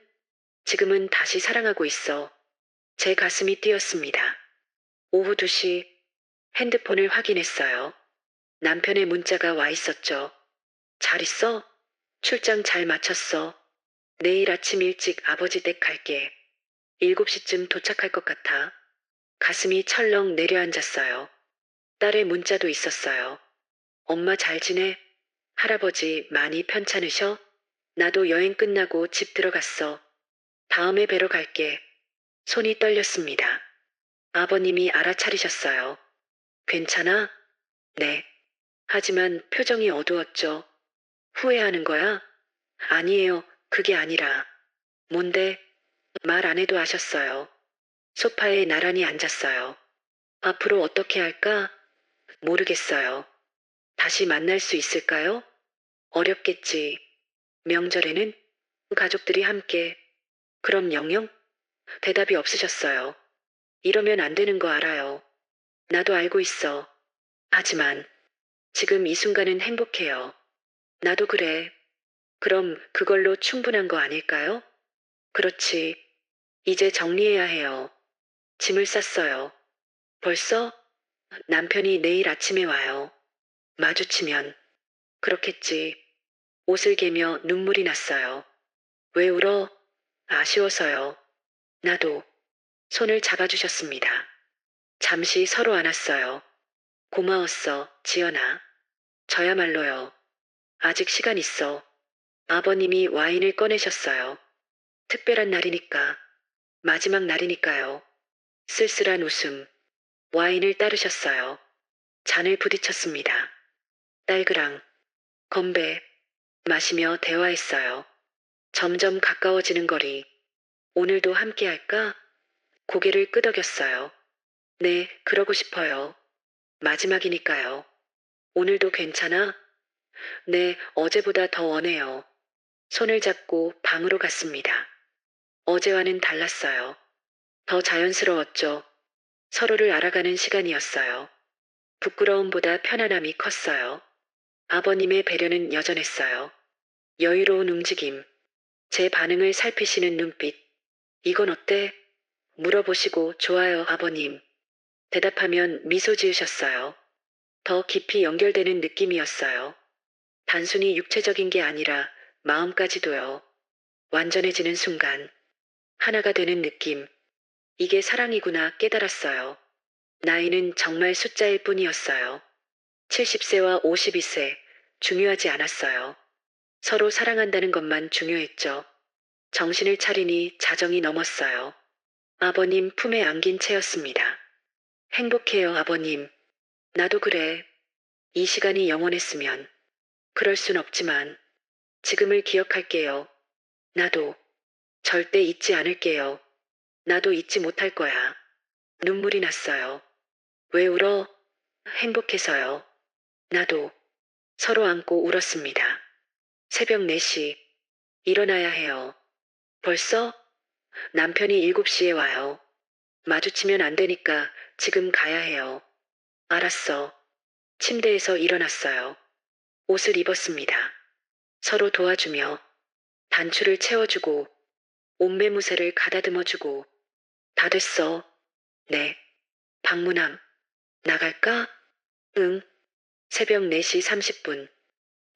지금은 다시 사랑하고 있어. 제 가슴이 뛰었습니다. 오후 2시 핸드폰을 확인했어요. 남편의 문자가 와 있었죠. 잘 있어? 출장 잘 마쳤어. 내일 아침 일찍 아버지 댁 갈게. 7시쯤 도착할 것 같아. 가슴이 철렁 내려앉았어요. 딸의 문자도 있었어요. 엄마 잘 지내? 할아버지 많이 편찮으셔? 나도 여행 끝나고 집 들어갔어. 다음에 뵈러 갈게. 손이 떨렸습니다. 아버님이 알아차리셨어요. 괜찮아? 네. 하지만 표정이 어두웠죠. 후회하는 거야? 아니에요. 그게 아니라. 뭔데? 말 안 해도 아셨어요. 소파에 나란히 앉았어요. 앞으로 어떻게 할까? 모르겠어요. 다시 만날 수 있을까요? 어렵겠지. 명절에는 가족들이 함께. 그럼 영영? 대답이 없으셨어요. 이러면 안 되는 거 알아요. 나도 알고 있어. 하지만 지금 이 순간은 행복해요. 나도 그래. 그럼 그걸로 충분한 거 아닐까요? 그렇지. 이제 정리해야 해요. 짐을 쌌어요. 벌써? 남편이 내일 아침에 와요. 마주치면. 그렇겠지. 옷을 개며 눈물이 났어요. 왜 울어? 아쉬워서요. 나도. 손을 잡아주셨습니다. 잠시 서로 안았어요. 고마웠어, 지연아. 저야말로요. 아직 시간 있어. 아버님이 와인을 꺼내셨어요. 특별한 날이니까. 마지막 날이니까요. 쓸쓸한 웃음. 와인을 따르셨어요. 잔을 부딪혔습니다. 딸그랑 건배 마시며 대화했어요. 점점 가까워지는 거리. 오늘도 함께 할까? 고개를 끄덕였어요. 네, 그러고 싶어요. 마지막이니까요. 오늘도 괜찮아? 네, 어제보다 더 원해요. 손을 잡고 방으로 갔습니다. 어제와는 달랐어요. 더 자연스러웠죠. 서로를 알아가는 시간이었어요. 부끄러움보다 편안함이 컸어요. 아버님의 배려는 여전했어요. 여유로운 움직임, 제 반응을 살피시는 눈빛. 이건 어때? 물어보시고 좋아요, 아버님. 대답하면 미소 지으셨어요. 더 깊이 연결되는 느낌이었어요. 단순히 육체적인 게 아니라 마음까지도요. 완전해지는 순간. 하나가 되는 느낌. 이게 사랑이구나 깨달았어요. 나이는 정말 숫자일 뿐이었어요. 70세와 52세. 중요하지 않았어요. 서로 사랑한다는 것만 중요했죠. 정신을 차리니 자정이 넘었어요. 아버님 품에 안긴 채였습니다. 행복해요, 아버님. 나도 그래. 이 시간이 영원했으면. 그럴 순 없지만, 지금을 기억할게요. 나도. 절대 잊지 않을게요. 나도 잊지 못할 거야. 눈물이 났어요. 왜 울어? 행복해서요. 나도. 서로 안고 울었습니다. 새벽 4시. 일어나야 해요. 벌써? 남편이 7시에 와요. 마주치면 안 되니까 지금 가야 해요. 알았어. 침대에서 일어났어요. 옷을 입었습니다. 서로 도와주며 단추를 채워주고 옷매무새를 가다듬어주고 다 됐어. 네. 방문함. 나갈까? 응. 새벽 4시 30분.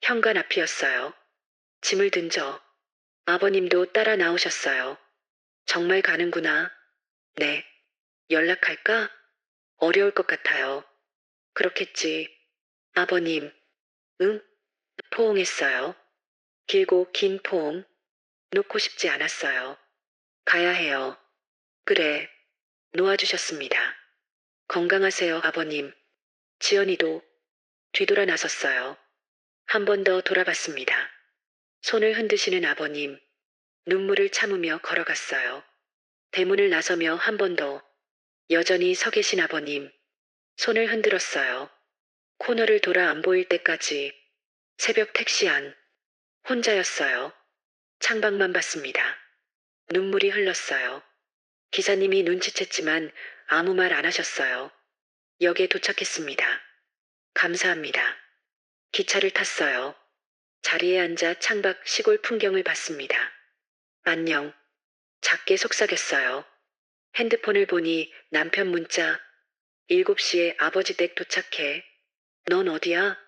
현관 앞이었어요. 짐을 든저. 아버님도 따라 나오셨어요. 정말 가는구나. 네. 연락할까? 어려울 것 같아요. 그렇겠지. 아버님. 응? 포옹했어요. 길고 긴 포옹. 놓고 싶지 않았어요. 가야 해요. 그래. 놓아주셨습니다. 건강하세요, 아버님. 지연이도 뒤돌아 나섰어요. 한 번 더 돌아봤습니다. 손을 흔드시는 아버님. 눈물을 참으며 걸어갔어요. 대문을 나서며 한 번 더. 여전히 서 계신 아버님. 손을 흔들었어요. 코너를 돌아 안 보일 때까지. 새벽 택시 안. 혼자였어요. 창밖만 봤습니다. 눈물이 흘렀어요. 기사님이 눈치챘지만 아무 말 안 하셨어요. 역에 도착했습니다. 감사합니다. 기차를 탔어요. 자리에 앉아 창밖 시골 풍경을 봤습니다. 안녕. 작게 속삭였어요. 핸드폰을 보니 남편 문자. 7시에 아버지 댁 도착해. 넌 어디야?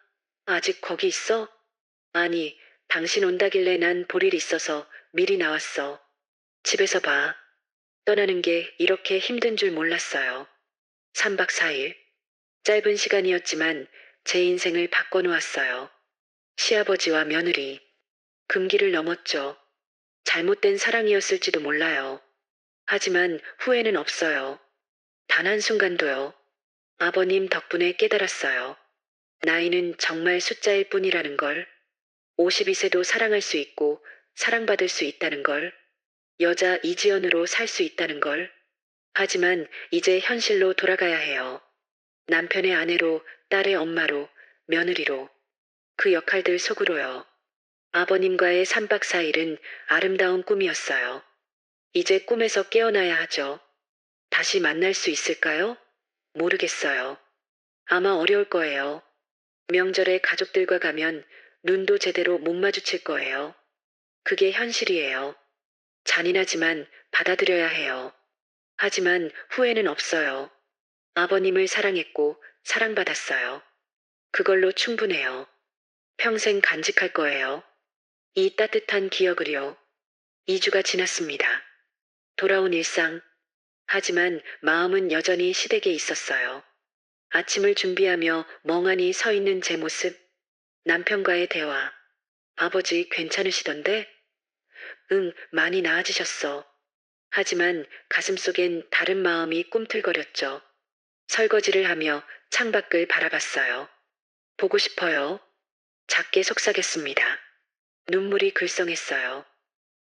아직 거기 있어? 아니, 당신 온다길래 난 볼 일 있어서 미리 나왔어. 집에서 봐. 떠나는 게 이렇게 힘든 줄 몰랐어요. 3박 4일. 짧은 시간이었지만 제 인생을 바꿔놓았어요. 시아버지와 며느리. 금기를 넘었죠. 잘못된 사랑이었을지도 몰라요. 하지만 후회는 없어요. 단 한순간도요. 아버님 덕분에 깨달았어요. 나이는 정말 숫자일 뿐이라는 걸. 52세도 사랑할 수 있고 사랑받을 수 있다는 걸. 여자 이지연으로 살 수 있다는 걸. 하지만 이제 현실로 돌아가야 해요. 남편의 아내로, 딸의 엄마로, 며느리로. 그 역할들 속으로요. 아버님과의 3박 4일은 아름다운 꿈이었어요. 이제 꿈에서 깨어나야 하죠. 다시 만날 수 있을까요? 모르겠어요. 아마 어려울 거예요. 명절에 가족들과 가면 눈도 제대로 못 마주칠 거예요. 그게 현실이에요. 잔인하지만 받아들여야 해요. 하지만 후회는 없어요. 아버님을 사랑했고 사랑받았어요. 그걸로 충분해요. 평생 간직할 거예요. 이 따뜻한 기억을요. 2주가 지났습니다. 돌아온 일상. 하지만 마음은 여전히 시댁에 있었어요. 아침을 준비하며 멍하니 서 있는 제 모습. 남편과의 대화. 아버지 괜찮으시던데? 응, 많이 나아지셨어. 하지만 가슴속엔 다른 마음이 꿈틀거렸죠. 설거지를 하며 창밖을 바라봤어요. 보고 싶어요. 작게 속삭였습니다. 눈물이 글썽했어요.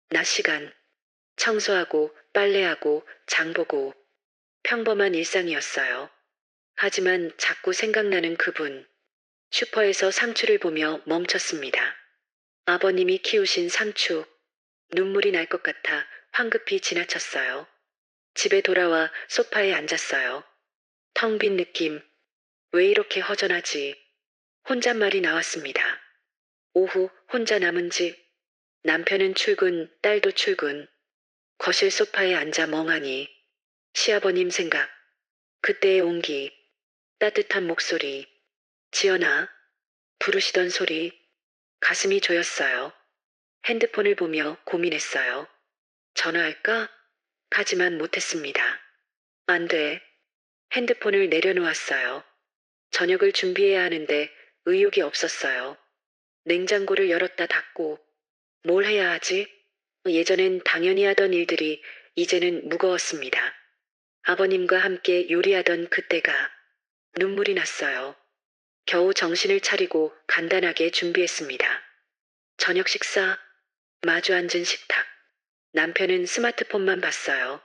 낮 시간, 청소하고 빨래하고 장보고 평범한 일상이었어요. 하지만 자꾸 생각나는 그분. 슈퍼에서 상추를 보며 멈췄습니다. 아버님이 키우신 상추. 눈물이 날 것 같아 황급히 지나쳤어요. 집에 돌아와 소파에 앉았어요. 텅 빈 느낌. 왜 이렇게 허전하지? 혼잣말이 나왔습니다. 오후 혼자 남은 집. 남편은 출근, 딸도 출근. 거실 소파에 앉아 멍하니. 시아버님 생각. 그때의 온기. 따뜻한 목소리. 지연아. 부르시던 소리. 가슴이 조였어요. 핸드폰을 보며 고민했어요. 전화할까? 하지만 못했습니다. 안 돼. 핸드폰을 내려놓았어요. 저녁을 준비해야 하는데 의욕이 없었어요. 냉장고를 열었다 닫고 뭘 해야 하지? 예전엔 당연히 하던 일들이 이제는 무거웠습니다. 아버님과 함께 요리하던 그때가 눈물이 났어요. 겨우 정신을 차리고 간단하게 준비했습니다. 저녁 식사, 마주 앉은 식탁. 남편은 스마트폰만 봤어요.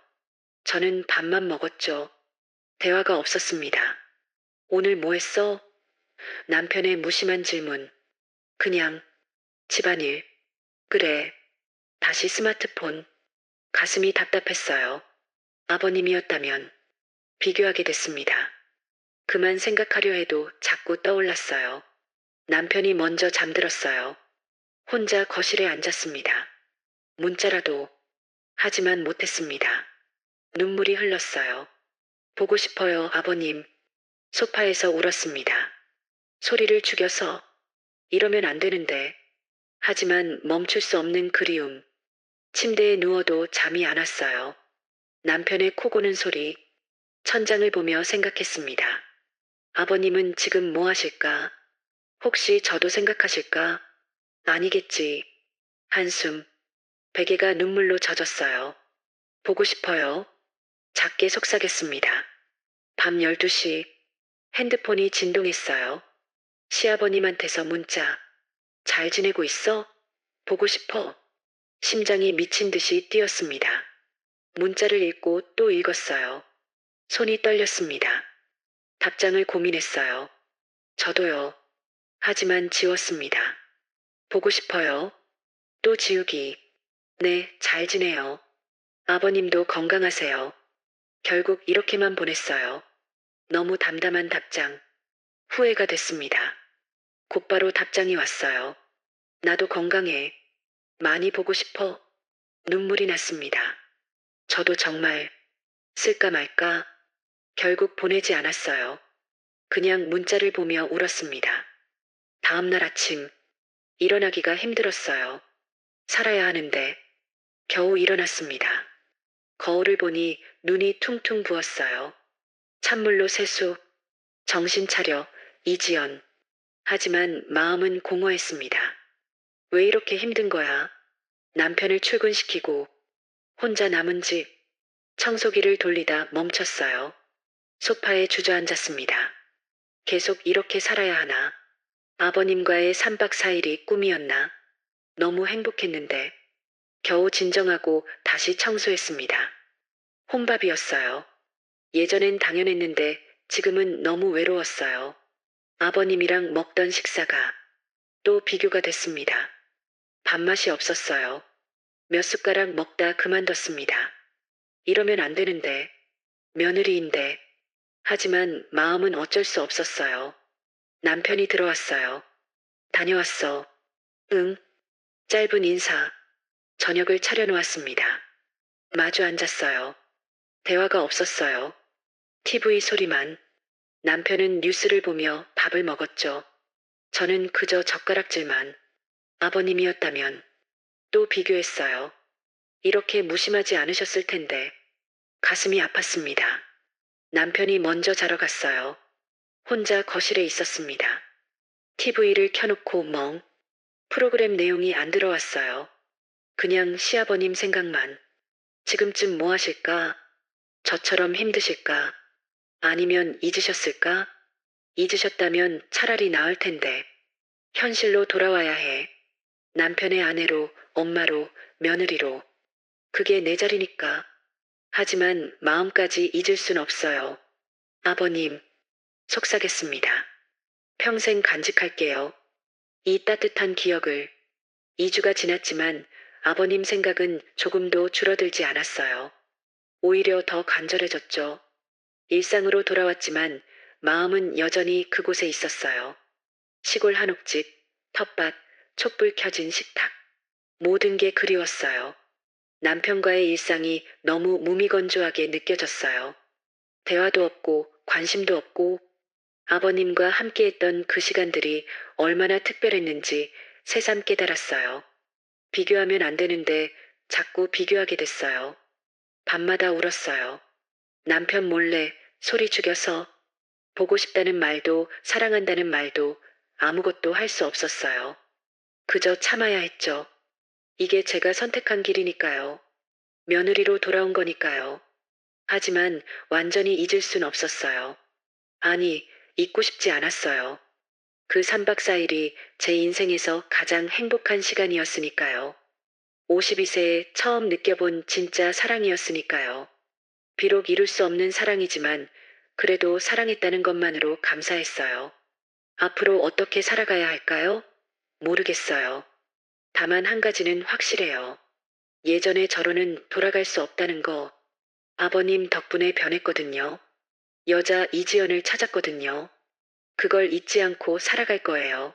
저는 밥만 먹었죠. 대화가 없었습니다. 오늘 뭐 했어? 남편의 무심한 질문. 그냥 집안일. 그래. 다시 스마트폰. 가슴이 답답했어요. 아버님이었다면 비교하게 됐습니다. 그만 생각하려 해도 자꾸 떠올랐어요. 남편이 먼저 잠들었어요. 혼자 거실에 앉았습니다. 문자라도 하지만 못했습니다. 눈물이 흘렀어요. 보고 싶어요, 아버님. 소파에서 울었습니다. 소리를 죽여서 이러면 안 되는데. 하지만 멈출 수 없는 그리움. 침대에 누워도 잠이 안 왔어요. 남편의 코 고는 소리. 천장을 보며 생각했습니다. 아버님은 지금 뭐 하실까? 혹시 저도 생각하실까? 아니겠지. 한숨. 베개가 눈물로 젖었어요. 보고 싶어요. 작게 속삭였습니다. 밤 12시. 핸드폰이 진동했어요. 시아버님한테서 문자. 잘 지내고 있어? 보고 싶어. 심장이 미친 듯이 뛰었습니다. 문자를 읽고 또 읽었어요. 손이 떨렸습니다. 답장을 고민했어요. 저도요. 하지만 지웠습니다. 보고 싶어요. 또 지우기. 네, 잘 지내요. 아버님도 건강하세요. 결국 이렇게만 보냈어요. 너무 담담한 답장. 후회가 됐습니다. 곧바로 답장이 왔어요. 나도 건강해. 많이 보고 싶어. 눈물이 났습니다. 저도 정말 쓸까 말까. 결국 보내지 않았어요. 그냥 문자를 보며 울었습니다. 다음 날 아침. 일어나기가 힘들었어요. 살아야 하는데. 겨우 일어났습니다. 거울을 보니 눈이 퉁퉁 부었어요. 찬물로 세수. 정신 차려. 이지연. 하지만 마음은 공허했습니다. 왜 이렇게 힘든 거야? 남편을 출근시키고 혼자 남은 집. 청소기를 돌리다 멈췄어요. 소파에 주저앉았습니다. 계속 이렇게 살아야 하나? 아버님과의 3박 4일이 꿈이었나? 너무 행복했는데. 겨우 진정하고 다시 청소했습니다. 혼밥이었어요. 예전엔 당연했는데 지금은 너무 외로웠어요. 아버님이랑 먹던 식사가 또 비교가 됐습니다. 밥맛이 없었어요. 몇 숟가락 먹다 그만뒀습니다. 이러면 안 되는데. 며느리인데. 하지만 마음은 어쩔 수 없었어요. 남편이 들어왔어요. 다녀왔어. 응. 짧은 인사. 저녁을 차려놓았습니다. 마주 앉았어요. 대화가 없었어요. TV 소리만. 남편은 뉴스를 보며 밥을 먹었죠. 저는 그저 젓가락질만. 아버님이었다면 또 비교했어요. 이렇게 무심하지 않으셨을 텐데. 가슴이 아팠습니다. 남편이 먼저 자러 갔어요. 혼자 거실에 있었습니다. TV를 켜놓고 멍. 프로그램 내용이 안 들어왔어요. 그냥 시아버님 생각만. 지금쯤 뭐 하실까? 저처럼 힘드실까? 아니면 잊으셨을까? 잊으셨다면 차라리 나을 텐데. 현실로 돌아와야 해. 남편의 아내로, 엄마로, 며느리로. 그게 내 자리니까. 하지만 마음까지 잊을 순 없어요. 아버님, 속삭였습니다. 평생 간직할게요. 이 따뜻한 기억을. 2주가 지났지만 아버님 생각은 조금도 줄어들지 않았어요. 오히려 더 간절해졌죠. 일상으로 돌아왔지만 마음은 여전히 그곳에 있었어요. 시골 한옥집, 텃밭, 촛불 켜진 식탁. 모든 게 그리웠어요. 남편과의 일상이 너무 무미건조하게 느껴졌어요. 대화도 없고 관심도 없고 아버님과 함께했던 그 시간들이 얼마나 특별했는지 새삼 깨달았어요. 비교하면 안 되는데 자꾸 비교하게 됐어요. 밤마다 울었어요. 남편 몰래 소리 죽여서 보고 싶다는 말도 사랑한다는 말도 아무것도 할 수 없었어요. 그저 참아야 했죠. 이게 제가 선택한 길이니까요. 며느리로 돌아온 거니까요. 하지만 완전히 잊을 순 없었어요. 아니, 잊고 싶지 않았어요. 그 3박 4일이 제 인생에서 가장 행복한 시간이었으니까요. 52세에 처음 느껴본 진짜 사랑이었으니까요. 비록 이룰 수 없는 사랑이지만 그래도 사랑했다는 것만으로 감사했어요. 앞으로 어떻게 살아가야 할까요? 모르겠어요. 다만 한 가지는 확실해요. 예전의 저로는 돌아갈 수 없다는 거. 아버님 덕분에 변했거든요. 여자 이지연을 찾았거든요. 그걸 잊지 않고 살아갈 거예요.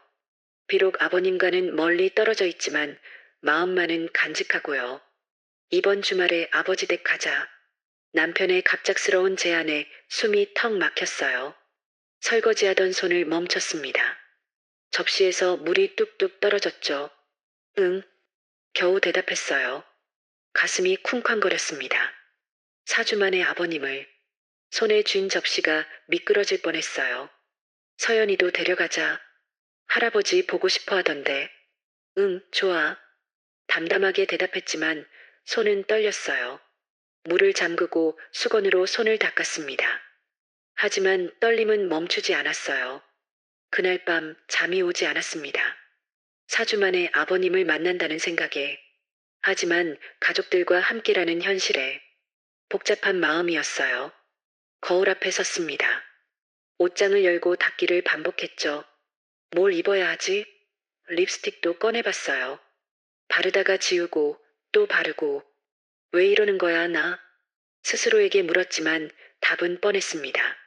비록 아버님과는 멀리 떨어져 있지만 마음만은 간직하고요. 이번 주말에 아버지 댁 가자. 남편의 갑작스러운 제안에 숨이 턱 막혔어요. 설거지하던 손을 멈췄습니다. 접시에서 물이 뚝뚝 떨어졌죠. 응, 겨우 대답했어요. 가슴이 쿵쾅거렸습니다. 4주 만에 아버님을 손에 쥔 접시가 미끄러질 뻔했어요. 서연이도 데려가자. 할아버지 보고 싶어 하던데. 응, 좋아. 담담하게 대답했지만 손은 떨렸어요. 물을 잠그고 수건으로 손을 닦았습니다. 하지만 떨림은 멈추지 않았어요. 그날 밤 잠이 오지 않았습니다. 4주 만에 아버님을 만난다는 생각에, 하지만 가족들과 함께라는 현실에 복잡한 마음이었어요. 거울 앞에 섰습니다. 옷장을 열고 닫기를 반복했죠. 뭘 입어야 하지? 립스틱도 꺼내봤어요. 바르다가 지우고 또 바르고. 왜 이러는 거야, 나? 스스로에게 물었지만 답은 뻔했습니다.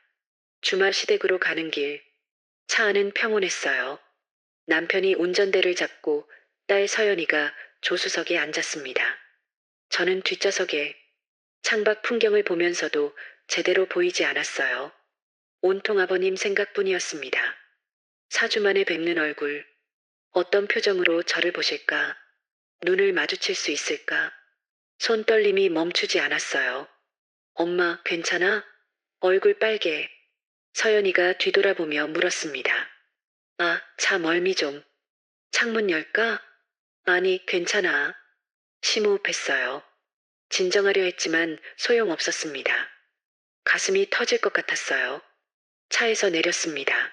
주말 시댁으로 가는 길. 차 안은 평온했어요. 남편이 운전대를 잡고 딸 서연이가 조수석에 앉았습니다. 저는 뒷좌석에 창밖 풍경을 보면서도 제대로 보이지 않았어요. 온통 아버님 생각뿐이었습니다. 4주 만에 뵙는 얼굴. 어떤 표정으로 저를 보실까? 눈을 마주칠 수 있을까? 손떨림이 멈추지 않았어요. 엄마, 괜찮아? 얼굴 빨개. 서연이가 뒤돌아보며 물었습니다. 아, 차 멀미 좀. 창문 열까? 아니, 괜찮아. 심호흡했어요. 진정하려 했지만 소용없었습니다. 가슴이 터질 것 같았어요. 차에서 내렸습니다.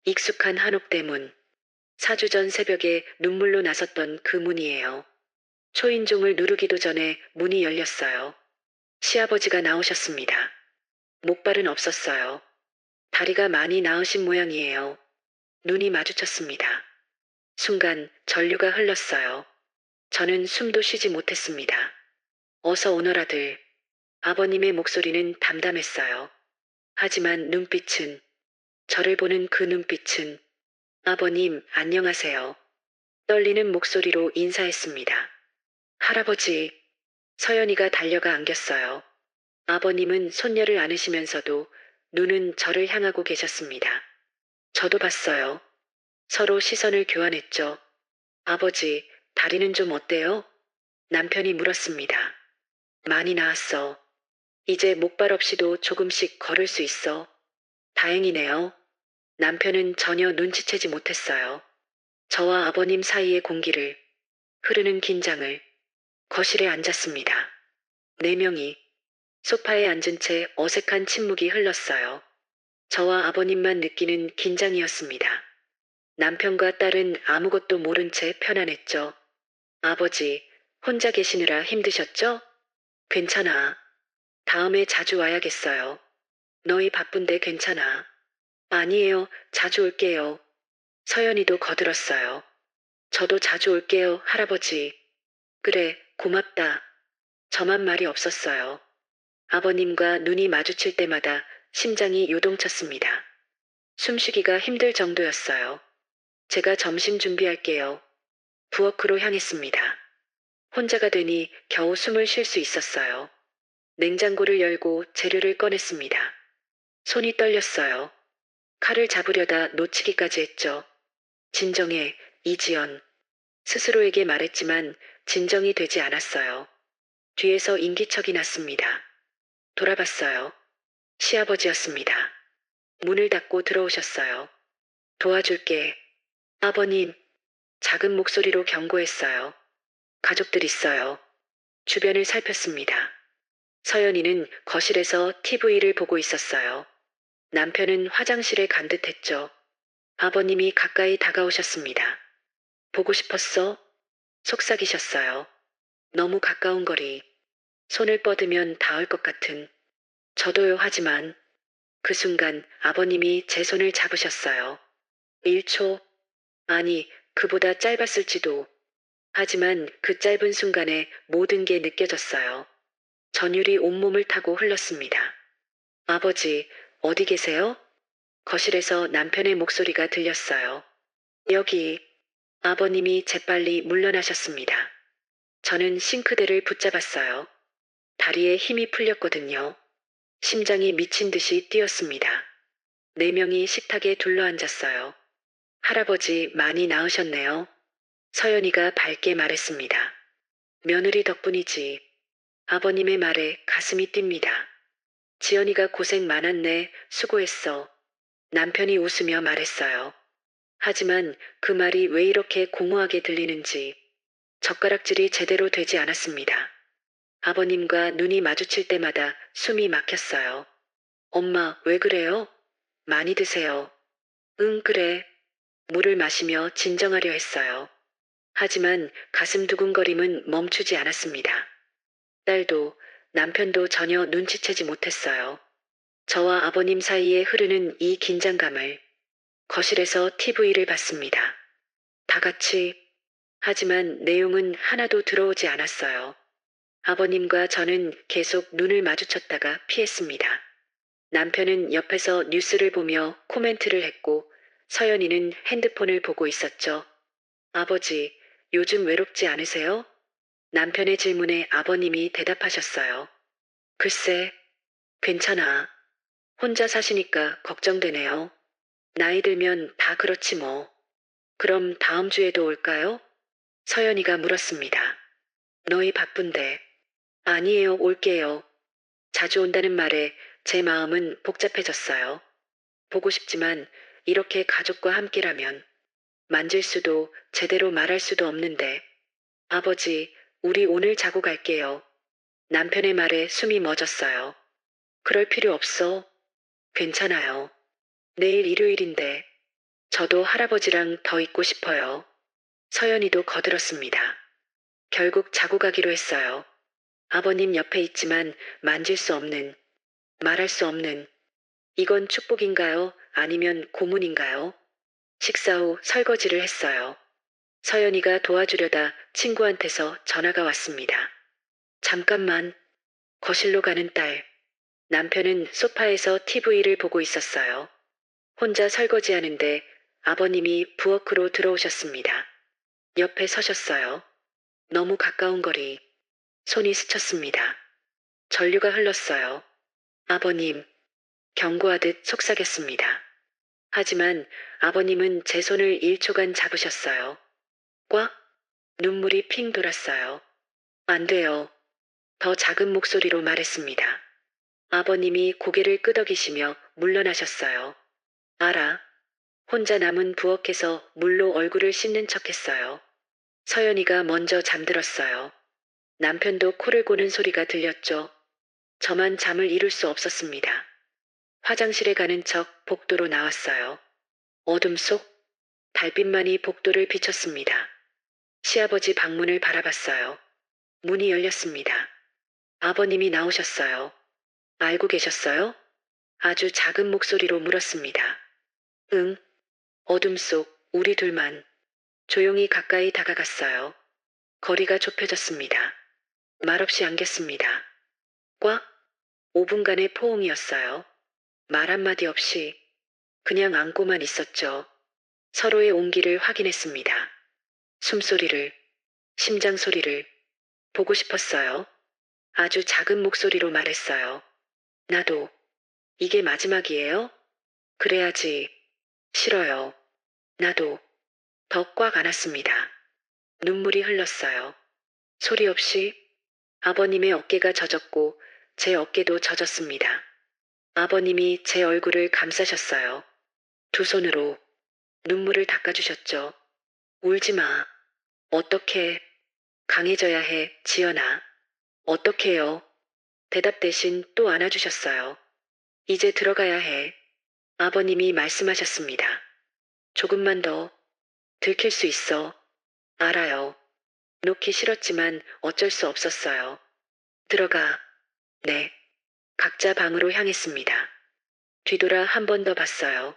익숙한 한옥대문. 4주 전 새벽에 눈물로 나섰던 그 문이에요. 초인종을 누르기도 전에 문이 열렸어요. 시아버지가 나오셨습니다. 목발은 없었어요. 다리가 많이 나으신 모양이에요. 눈이 마주쳤습니다. 순간 전류가 흘렀어요. 저는 숨도 쉬지 못했습니다. 어서 오너라들. 아버님의 목소리는 담담했어요. 하지만 눈빛은, 저를 보는 그 눈빛은, 아버님, 안녕하세요. 떨리는 목소리로 인사했습니다. 할아버지. 서연이가 달려가 안겼어요. 아버님은 손녀를 안으시면서도 눈은 저를 향하고 계셨습니다. 저도 봤어요. 서로 시선을 교환했죠. 아버지, 다리는 좀 어때요? 남편이 물었습니다. 많이 나았어. 이제 목발 없이도 조금씩 걸을 수 있어. 다행이네요. 남편은 전혀 눈치채지 못했어요. 저와 아버님 사이의 공기를, 흐르는 긴장을. 거실에 앉았습니다. 4명이 소파에 앉은 채 어색한 침묵이 흘렀어요. 저와 아버님만 느끼는 긴장이었습니다. 남편과 딸은 아무것도 모른 채 편안했죠. 아버지, 혼자 계시느라 힘드셨죠? 괜찮아. 다음에 자주 와야겠어요. 너희 바쁜데 괜찮아. 아니에요. 자주 올게요. 서연이도 거들었어요. 저도 자주 올게요, 할아버지. 그래, 고맙다. 저만 말이 없었어요. 아버님과 눈이 마주칠 때마다 심장이 요동쳤습니다. 숨쉬기가 힘들 정도였어요. 제가 점심 준비할게요. 부엌으로 향했습니다. 혼자가 되니 겨우 숨을 쉴 수 있었어요. 냉장고를 열고 재료를 꺼냈습니다. 손이 떨렸어요. 칼을 잡으려다 놓치기까지 했죠. 진정해, 이지연. 스스로에게 말했지만 진정이 되지 않았어요. 뒤에서 인기척이 났습니다. 돌아봤어요. 시아버지였습니다. 문을 닫고 들어오셨어요. 도와줄게. 아버님. 작은 목소리로 경고했어요. 가족들 있어요. 주변을 살폈습니다. 서연이는 거실에서 TV를 보고 있었어요. 남편은 화장실에 간 듯했죠. 아버님이 가까이 다가오셨습니다. 보고 싶었어? 속삭이셨어요. 너무 가까운 거리. 손을 뻗으면 닿을 것 같은. 저도요 하지만 그 순간 아버님이 제 손을 잡으셨어요. 1초. 아니, 그보다 짧았을지도. 하지만 그 짧은 순간에 모든 게 느껴졌어요. 전율이 온몸을 타고 흘렀습니다. 아버지, 어디 계세요? 거실에서 남편의 목소리가 들렸어요. 여기. 아버님이 재빨리 물러나셨습니다. 저는 싱크대를 붙잡았어요. 다리에 힘이 풀렸거든요. 심장이 미친 듯이 뛰었습니다. 4명이 식탁에 둘러앉았어요. 할아버지 많이 나으셨네요. 서연이가 밝게 말했습니다. 며느리 덕분이지. 아버님의 말에 가슴이 뜁니다. 지연이가 고생 많았네, 수고했어. 남편이 웃으며 말했어요. 하지만 그 말이 왜 이렇게 공허하게 들리는지 젓가락질이 제대로 되지 않았습니다. 아버님과 눈이 마주칠 때마다 숨이 막혔어요. 엄마, 왜 그래요? 많이 드세요. 응, 그래. 물을 마시며 진정하려 했어요. 하지만 가슴 두근거림은 멈추지 않았습니다. 딸도 남편도 전혀 눈치채지 못했어요. 저와 아버님 사이에 흐르는 이 긴장감을. 거실에서 TV를 봤습니다. 다 같이. 하지만 내용은 하나도 들어오지 않았어요. 아버님과 저는 계속 눈을 마주쳤다가 피했습니다. 남편은 옆에서 뉴스를 보며 코멘트를 했고 서연이는 핸드폰을 보고 있었죠. 아버지, 요즘 외롭지 않으세요? 남편의 질문에 아버님이 대답하셨어요. 글쎄, 괜찮아. 혼자 사시니까 걱정되네요. 나이 들면 다 그렇지 뭐. 그럼 다음 주에도 올까요? 서연이가 물었습니다. 너희 바쁜데. 아니에요, 올게요. 자주 온다는 말에 제 마음은 복잡해졌어요. 보고 싶지만 이렇게 가족과 함께라면 만질 수도 제대로 말할 수도 없는데. 아버지, 우리 오늘 자고 갈게요. 남편의 말에 숨이 멎었어요. 그럴 필요 없어. 괜찮아요. 내일 일요일인데. 저도 할아버지랑 더 있고 싶어요. 서연이도 거들었습니다. 결국 자고 가기로 했어요. 아버님 옆에 있지만 만질 수 없는, 말할 수 없는. 이건 축복인가요? 아니면 고문인가요? 식사 후 설거지를 했어요. 서연이가 도와주려다 친구한테서 전화가 왔습니다. 잠깐만. 거실로 가는 딸. 남편은 소파에서 TV를 보고 있었어요. 혼자 설거지하는데 아버님이 부엌으로 들어오셨습니다. 옆에 서셨어요. 너무 가까운 거리. 손이 스쳤습니다. 전류가 흘렀어요. 아버님. 경고하듯 속삭였습니다. 하지만 아버님은 제 손을 1초간 잡으셨어요. 꽉. 눈물이 핑 돌았어요. 안 돼요. 더 작은 목소리로 말했습니다. 아버님이 고개를 끄덕이시며 물러나셨어요. 알아. 혼자 남은 부엌에서 물로 얼굴을 씻는 척했어요. 서연이가 먼저 잠들었어요. 남편도 코를 고는 소리가 들렸죠. 저만 잠을 이룰 수 없었습니다. 화장실에 가는 척 복도로 나왔어요. 어둠 속 달빛만이 복도를 비췄습니다. 시아버지 방문을 바라봤어요. 문이 열렸습니다. 아버님이 나오셨어요. 알고 계셨어요? 아주 작은 목소리로 물었습니다. 응. 어둠 속 우리 둘만 조용히 가까이 다가갔어요. 거리가 좁혀졌습니다. 말없이 안겼습니다. 꽉 5분간의 포옹이었어요. 말 한마디 없이 그냥 안고만 있었죠. 서로의 온기를 확인했습니다. 숨소리를, 심장 소리를 보고 싶었어요. 아주 작은 목소리로 말했어요. 나도 이게 마지막이에요? 그래야지. 싫어요. 나도 더 꽉 안았습니다. 눈물이 흘렀어요. 소리 없이 아버님의 어깨가 젖었고 제 어깨도 젖었습니다. 아버님이 제 얼굴을 감싸셨어요. 두 손으로 눈물을 닦아주셨죠. 울지 마. 어떻게 강해져야 해, 지연아. 어떻게요? 대답 대신 또 안아주셨어요. 이제 들어가야 해. 아버님이 말씀하셨습니다. 조금만 더 들킬 수 있어. 알아요. 놓기 싫었지만 어쩔 수 없었어요. 들어가. 네. 각자 방으로 향했습니다. 뒤돌아 한 번 더 봤어요.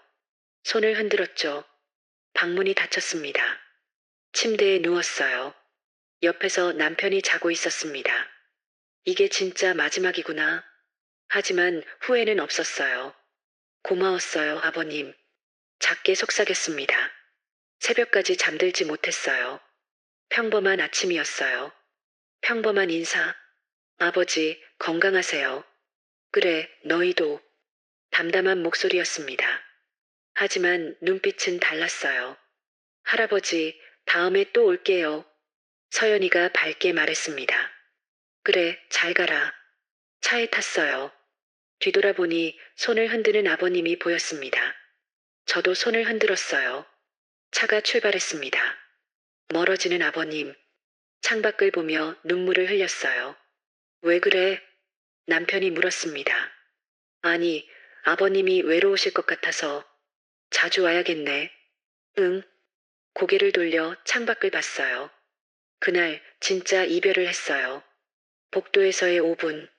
손을 흔들었죠. 방문이 닫혔습니다. 침대에 누웠어요. 옆에서 남편이 자고 있었습니다. 이게 진짜 마지막이구나. 하지만 후회는 없었어요. 고마웠어요, 아버님. 작게 속삭였습니다. 새벽까지 잠들지 못했어요. 평범한 아침이었어요. 평범한 인사. 아버지, 건강하세요. 그래, 너희도. 담담한 목소리였습니다. 하지만 눈빛은 달랐어요. 할아버지, 다음에 또 올게요. 서연이가 밝게 말했습니다. 그래, 잘 가라. 차에 탔어요. 뒤돌아보니 손을 흔드는 아버님이 보였습니다. 저도 손을 흔들었어요. 차가 출발했습니다. 멀어지는 아버님. 창밖을 보며 눈물을 흘렸어요. 왜 그래? 남편이 물었습니다. 아니, 아버님이 외로우실 것 같아서 자주 와야겠네. 응. 고개를 돌려 창밖을 봤어요. 그날 진짜 이별을 했어요. 복도에서의 5분.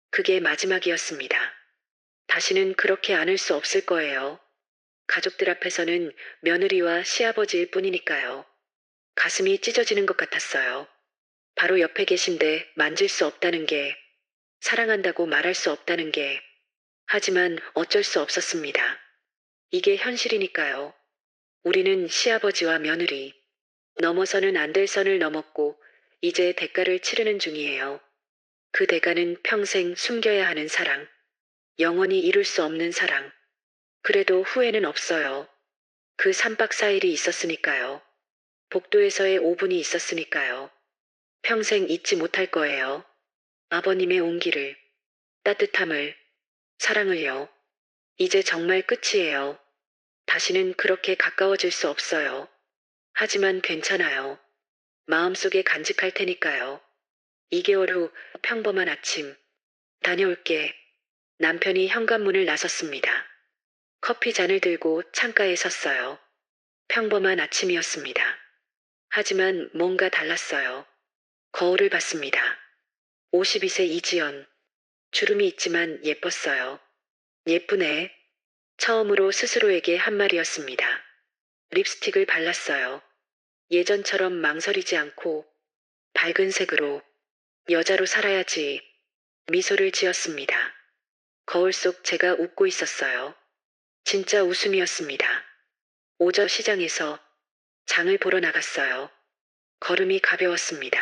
그게 마지막이었습니다. 다시는 그렇게 안을 수 없을 거예요. 가족들 앞에서는 며느리와 시아버지일 뿐이니까요. 가슴이 찢어지는 것 같았어요. 바로 옆에 계신데 만질 수 없다는 게, 사랑한다고 말할 수 없다는 게, 하지만 어쩔 수 없었습니다. 이게 현실이니까요. 우리는 시아버지와 며느리, 넘어서는 안 될 선을 넘었고, 이제 대가를 치르는 중이에요. 그 대가는 평생 숨겨야 하는 사랑, 영원히 이룰 수 없는 사랑. 그래도 후회는 없어요. 그 3박 4일이 있었으니까요. 복도에서의 5분이 있었으니까요. 평생 잊지 못할 거예요. 아버님의 온기를, 따뜻함을, 사랑을요. 이제 정말 끝이에요. 다시는 그렇게 가까워질 수 없어요. 하지만 괜찮아요. 마음속에 간직할 테니까요. 2개월 후 평범한 아침. 다녀올게. 남편이 현관문을 나섰습니다. 커피 잔을 들고 창가에 섰어요. 평범한 아침이었습니다. 하지만 뭔가 달랐어요. 거울을 봤습니다. 52세 이지연. 주름이 있지만 예뻤어요. 예쁘네. 처음으로 스스로에게 한 말이었습니다. 립스틱을 발랐어요. 예전처럼 망설이지 않고 밝은 색으로 여자로 살아야지. 미소를 지었습니다. 거울 속 제가 웃고 있었어요. 진짜 웃음이었습니다. 오전 시장에서 장을 보러 나갔어요. 걸음이 가벼웠습니다.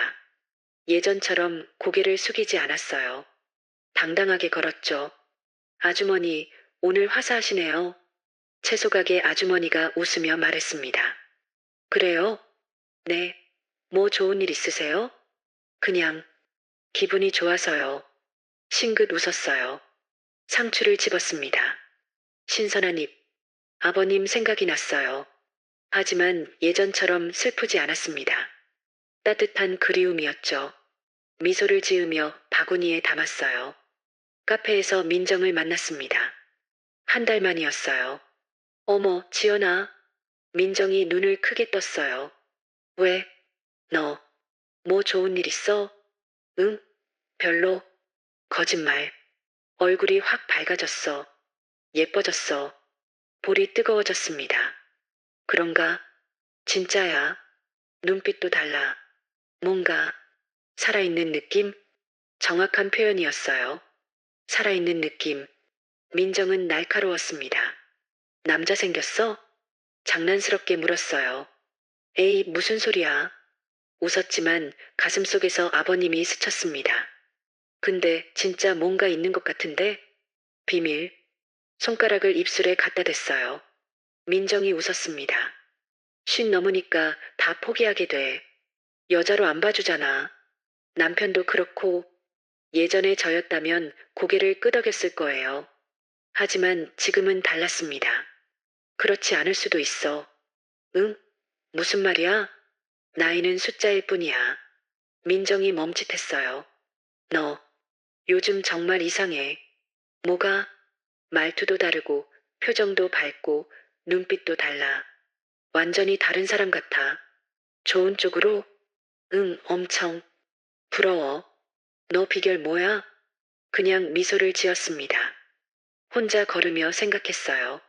예전처럼 고개를 숙이지 않았어요. 당당하게 걸었죠. 아주머니, 오늘 화사하시네요. 채소가게 아주머니가 웃으며 말했습니다. 그래요? 네. 뭐 좋은 일 있으세요? 그냥 기분이 좋아서요. 싱긋 웃었어요. 상추를 집었습니다. 신선한 잎. 아버님 생각이 났어요. 하지만 예전처럼 슬프지 않았습니다. 따뜻한 그리움이었죠. 미소를 지으며 바구니에 담았어요. 카페에서 민정을 만났습니다. 한 달 만이었어요. 어머, 지연아. 민정이 눈을 크게 떴어요. 왜? 너, 뭐 좋은 일 있어? 응? 별로. 거짓말. 얼굴이 확 밝아졌어. 예뻐졌어. 볼이 뜨거워졌습니다. 그런가? 진짜야. 눈빛도 달라. 뭔가 살아있는 느낌? 정확한 표현이었어요. 살아있는 느낌. 민정은 날카로웠습니다. 남자 생겼어? 장난스럽게 물었어요. 에이, 무슨 소리야. 웃었지만 가슴속에서 아버님이 스쳤습니다. 근데 진짜 뭔가 있는 것 같은데? 비밀. 손가락을 입술에 갖다 댔어요. 민정이 웃었습니다. 50 넘으니까 다 포기하게 돼. 여자로 안 봐주잖아. 남편도 그렇고 예전에 저였다면 고개를 끄덕였을 거예요. 하지만 지금은 달랐습니다. 그렇지 않을 수도 있어. 응? 무슨 말이야? 나이는 숫자일 뿐이야. 민정이 멈칫했어요. 너, 요즘 정말 이상해. 뭐가? 말투도 다르고, 표정도 밝고, 눈빛도 달라. 완전히 다른 사람 같아. 좋은 쪽으로? 응, 엄청. 부러워. 너 비결 뭐야? 그냥 미소를 지었습니다. 혼자 걸으며 생각했어요.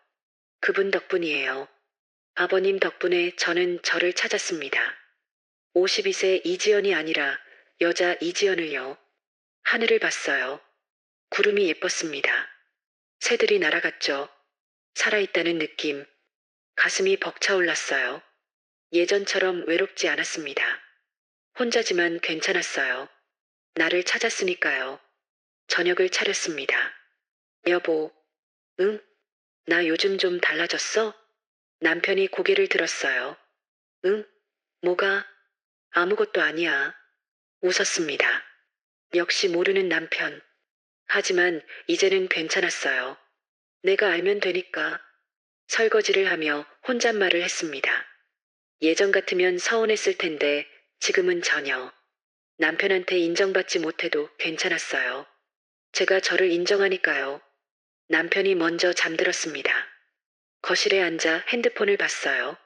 그분 덕분이에요. 아버님 덕분에 저는 저를 찾았습니다. 52세 이지연이 아니라 여자 이지연을요. 하늘을 봤어요. 구름이 예뻤습니다. 새들이 날아갔죠. 살아있다는 느낌. 가슴이 벅차올랐어요. 예전처럼 외롭지 않았습니다. 혼자지만 괜찮았어요. 나를 찾았으니까요. 저녁을 차렸습니다. 여보, 응? 나 요즘 좀 달라졌어? 남편이 고개를 들었어요. 응? 뭐가? 아무것도 아니야. 웃었습니다. 역시 모르는 남편. 하지만 이제는 괜찮았어요. 내가 알면 되니까. 설거지를 하며 혼잣말을 했습니다. 예전 같으면 서운했을 텐데 지금은 전혀. 남편한테 인정받지 못해도 괜찮았어요. 제가 저를 인정하니까요. 남편이 먼저 잠들었습니다. 거실에 앉아 핸드폰을 봤어요.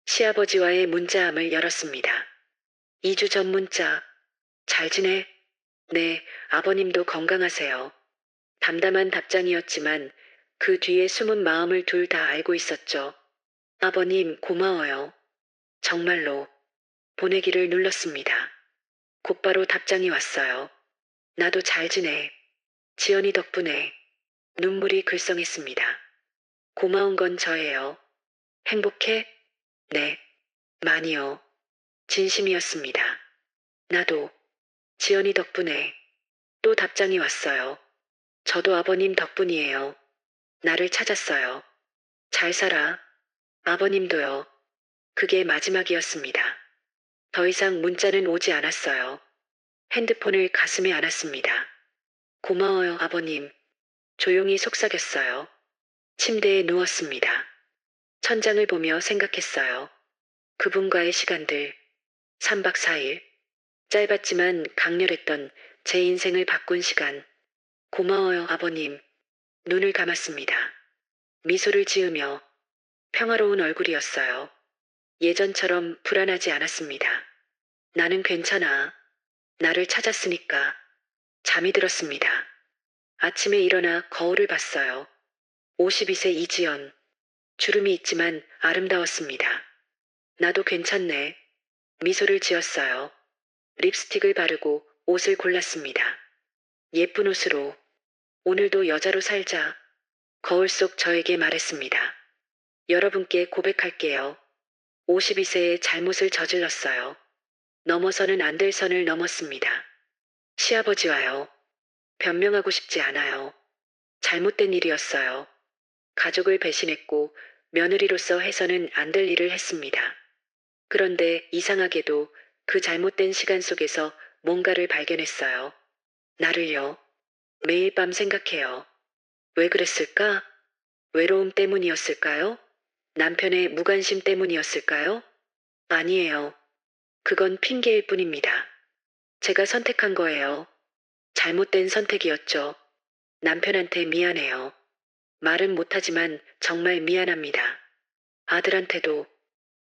시아버지와의 문자함을 열었습니다. 2주 전 문자. 잘 지내? 네, 아버님도 건강하세요. 담담한 답장이었지만 그 뒤에 숨은 마음을 둘 다 알고 있었죠. 아버님, 고마워요. 정말로. 보내기를 눌렀습니다. 곧바로 답장이 왔어요. 나도 잘 지내. 지연이 덕분에. 눈물이 글썽했습니다. 고마운 건 저예요. 행복해? 네. 많이요. 진심이었습니다. 나도. 지연이 덕분에. 또 답장이 왔어요. 저도 아버님 덕분이에요. 나를 찾았어요. 잘 살아. 아버님도요. 그게 마지막이었습니다. 더 이상 문자는 오지 않았어요. 핸드폰을 가슴에 안았습니다. 고마워요, 아버님. 조용히 속삭였어요. 침대에 누웠습니다. 천장을 보며 생각했어요. 그분과의 시간들. 3박 4일. 짧았지만 강렬했던 제 인생을 바꾼 시간. 고마워요, 아버님. 눈을 감았습니다. 미소를 지으며 평화로운 얼굴이었어요. 예전처럼 불안하지 않았습니다. 나는 괜찮아. 나를 찾았으니까. 잠이 들었습니다. 아침에 일어나 거울을 봤어요. 52세 이지연. 주름이 있지만 아름다웠습니다. 나도 괜찮네. 미소를 지었어요. 립스틱을 바르고 옷을 골랐습니다. 예쁜 옷으로. 오늘도 여자로 살자. 거울 속 저에게 말했습니다. 여러분께 고백할게요. 52세에 잘못을 저질렀어요. 넘어서는 안 될 선을 넘었습니다. 시아버지와요. 변명하고 싶지 않아요. 잘못된 일이었어요. 가족을 배신했고 며느리로서 해서는 안 될 일을 했습니다. 그런데 이상하게도 그 잘못된 시간 속에서 뭔가를 발견했어요. 나를요. 매일 밤 생각해요. 왜 그랬을까? 외로움 때문이었을까요? 남편의 무관심 때문이었을까요? 아니에요. 그건 핑계일 뿐입니다. 제가 선택한 거예요. 잘못된 선택이었죠. 남편한테 미안해요. 말은 못하지만 정말 미안합니다. 아들한테도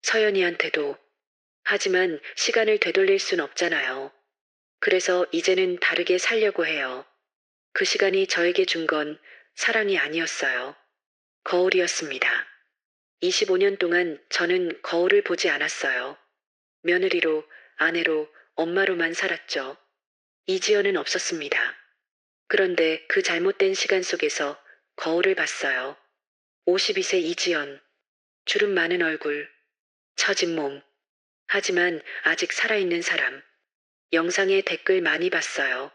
서연이한테도. 하지만 시간을 되돌릴 순 없잖아요. 그래서 이제는 다르게 살려고 해요. 그 시간이 저에게 준 건 사랑이 아니었어요. 거울이었습니다. 25년 동안 저는 거울을 보지 않았어요. 며느리로, 아내로, 엄마로만 살았죠. 이지연은 없었습니다. 그런데 그 잘못된 시간 속에서 거울을 봤어요. 52세 이지연. 주름 많은 얼굴, 처진 몸. 하지만 아직 살아있는 사람. 영상에 댓글 많이 봤어요.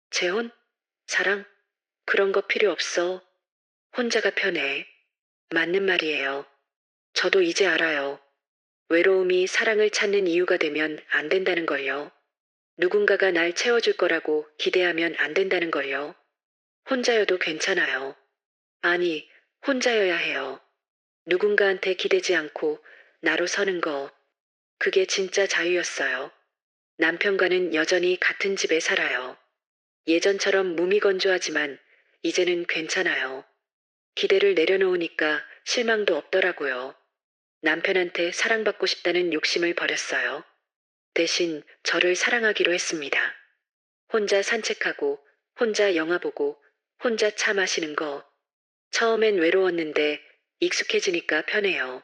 재혼? 사랑? 그런 거 필요 없어. 혼자가 편해. 맞는 말이에요. 저도 이제 알아요. 외로움이 사랑을 찾는 이유가 되면 안 된다는 걸요. 누군가가 날 채워줄 거라고 기대하면 안 된다는 걸요. 혼자여도 괜찮아요. 아니, 혼자여야 해요. 누군가한테 기대지 않고 나로 서는 거. 그게 진짜 자유였어요. 남편과는 여전히 같은 집에 살아요. 예전처럼 무미건조하지만 이제는 괜찮아요. 기대를 내려놓으니까 실망도 없더라고요. 남편한테 사랑받고 싶다는 욕심을 버렸어요. 대신 저를 사랑하기로 했습니다. 혼자 산책하고, 혼자 영화 보고, 혼자 차 마시는 거. 처음엔 외로웠는데 익숙해지니까 편해요.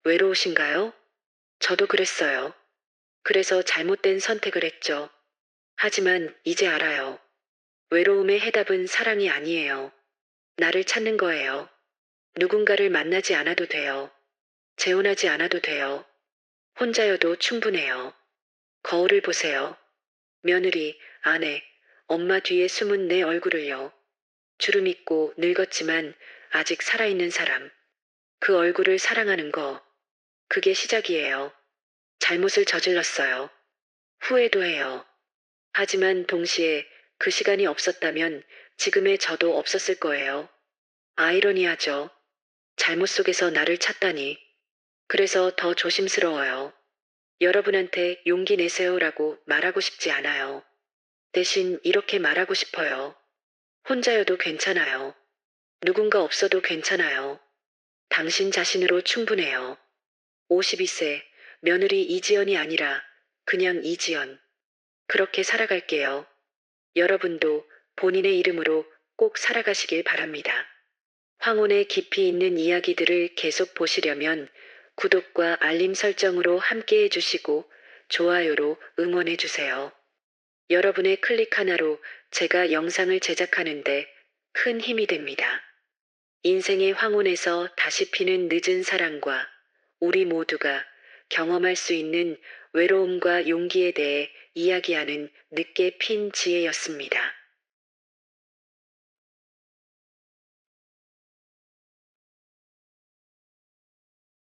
외로우신가요? 저도 그랬어요. 그래서 잘못된 선택을 했죠. 하지만 이제 알아요. 외로움의 해답은 사랑이 아니에요. 나를 찾는 거예요. 누군가를 만나지 않아도 돼요. 재혼하지 않아도 돼요. 혼자여도 충분해요. 거울을 보세요. 며느리, 아내, 엄마 뒤에 숨은 내 얼굴을요. 주름 있고 늙었지만 아직 살아있는 사람. 그 얼굴을 사랑하는 거. 그게 시작이에요. 잘못을 저질렀어요. 후회도 해요. 하지만 동시에 그 시간이 없었다면 지금의 저도 없었을 거예요. 아이러니하죠. 잘못 속에서 나를 찾다니. 그래서 더 조심스러워요. 여러분한테 용기 내세요라고 말하고 싶지 않아요. 대신 이렇게 말하고 싶어요. 혼자여도 괜찮아요. 누군가 없어도 괜찮아요. 당신 자신으로 충분해요. 52세, 며느리 이지연이 아니라 그냥 이지연. 그렇게 살아갈게요. 여러분도 본인의 이름으로 꼭 살아가시길 바랍니다. 황혼의 깊이 있는 이야기들을 계속 보시려면 구독과 알림 설정으로 함께 해주시고 좋아요로 응원해주세요. 여러분의 클릭 하나로 제가 영상을 제작하는데 큰 힘이 됩니다. 인생의 황혼에서 다시 피는 늦은 사랑과 우리 모두가 경험할 수 있는 외로움과 용기에 대해 이야기하는 늦게 핀 지혜였습니다.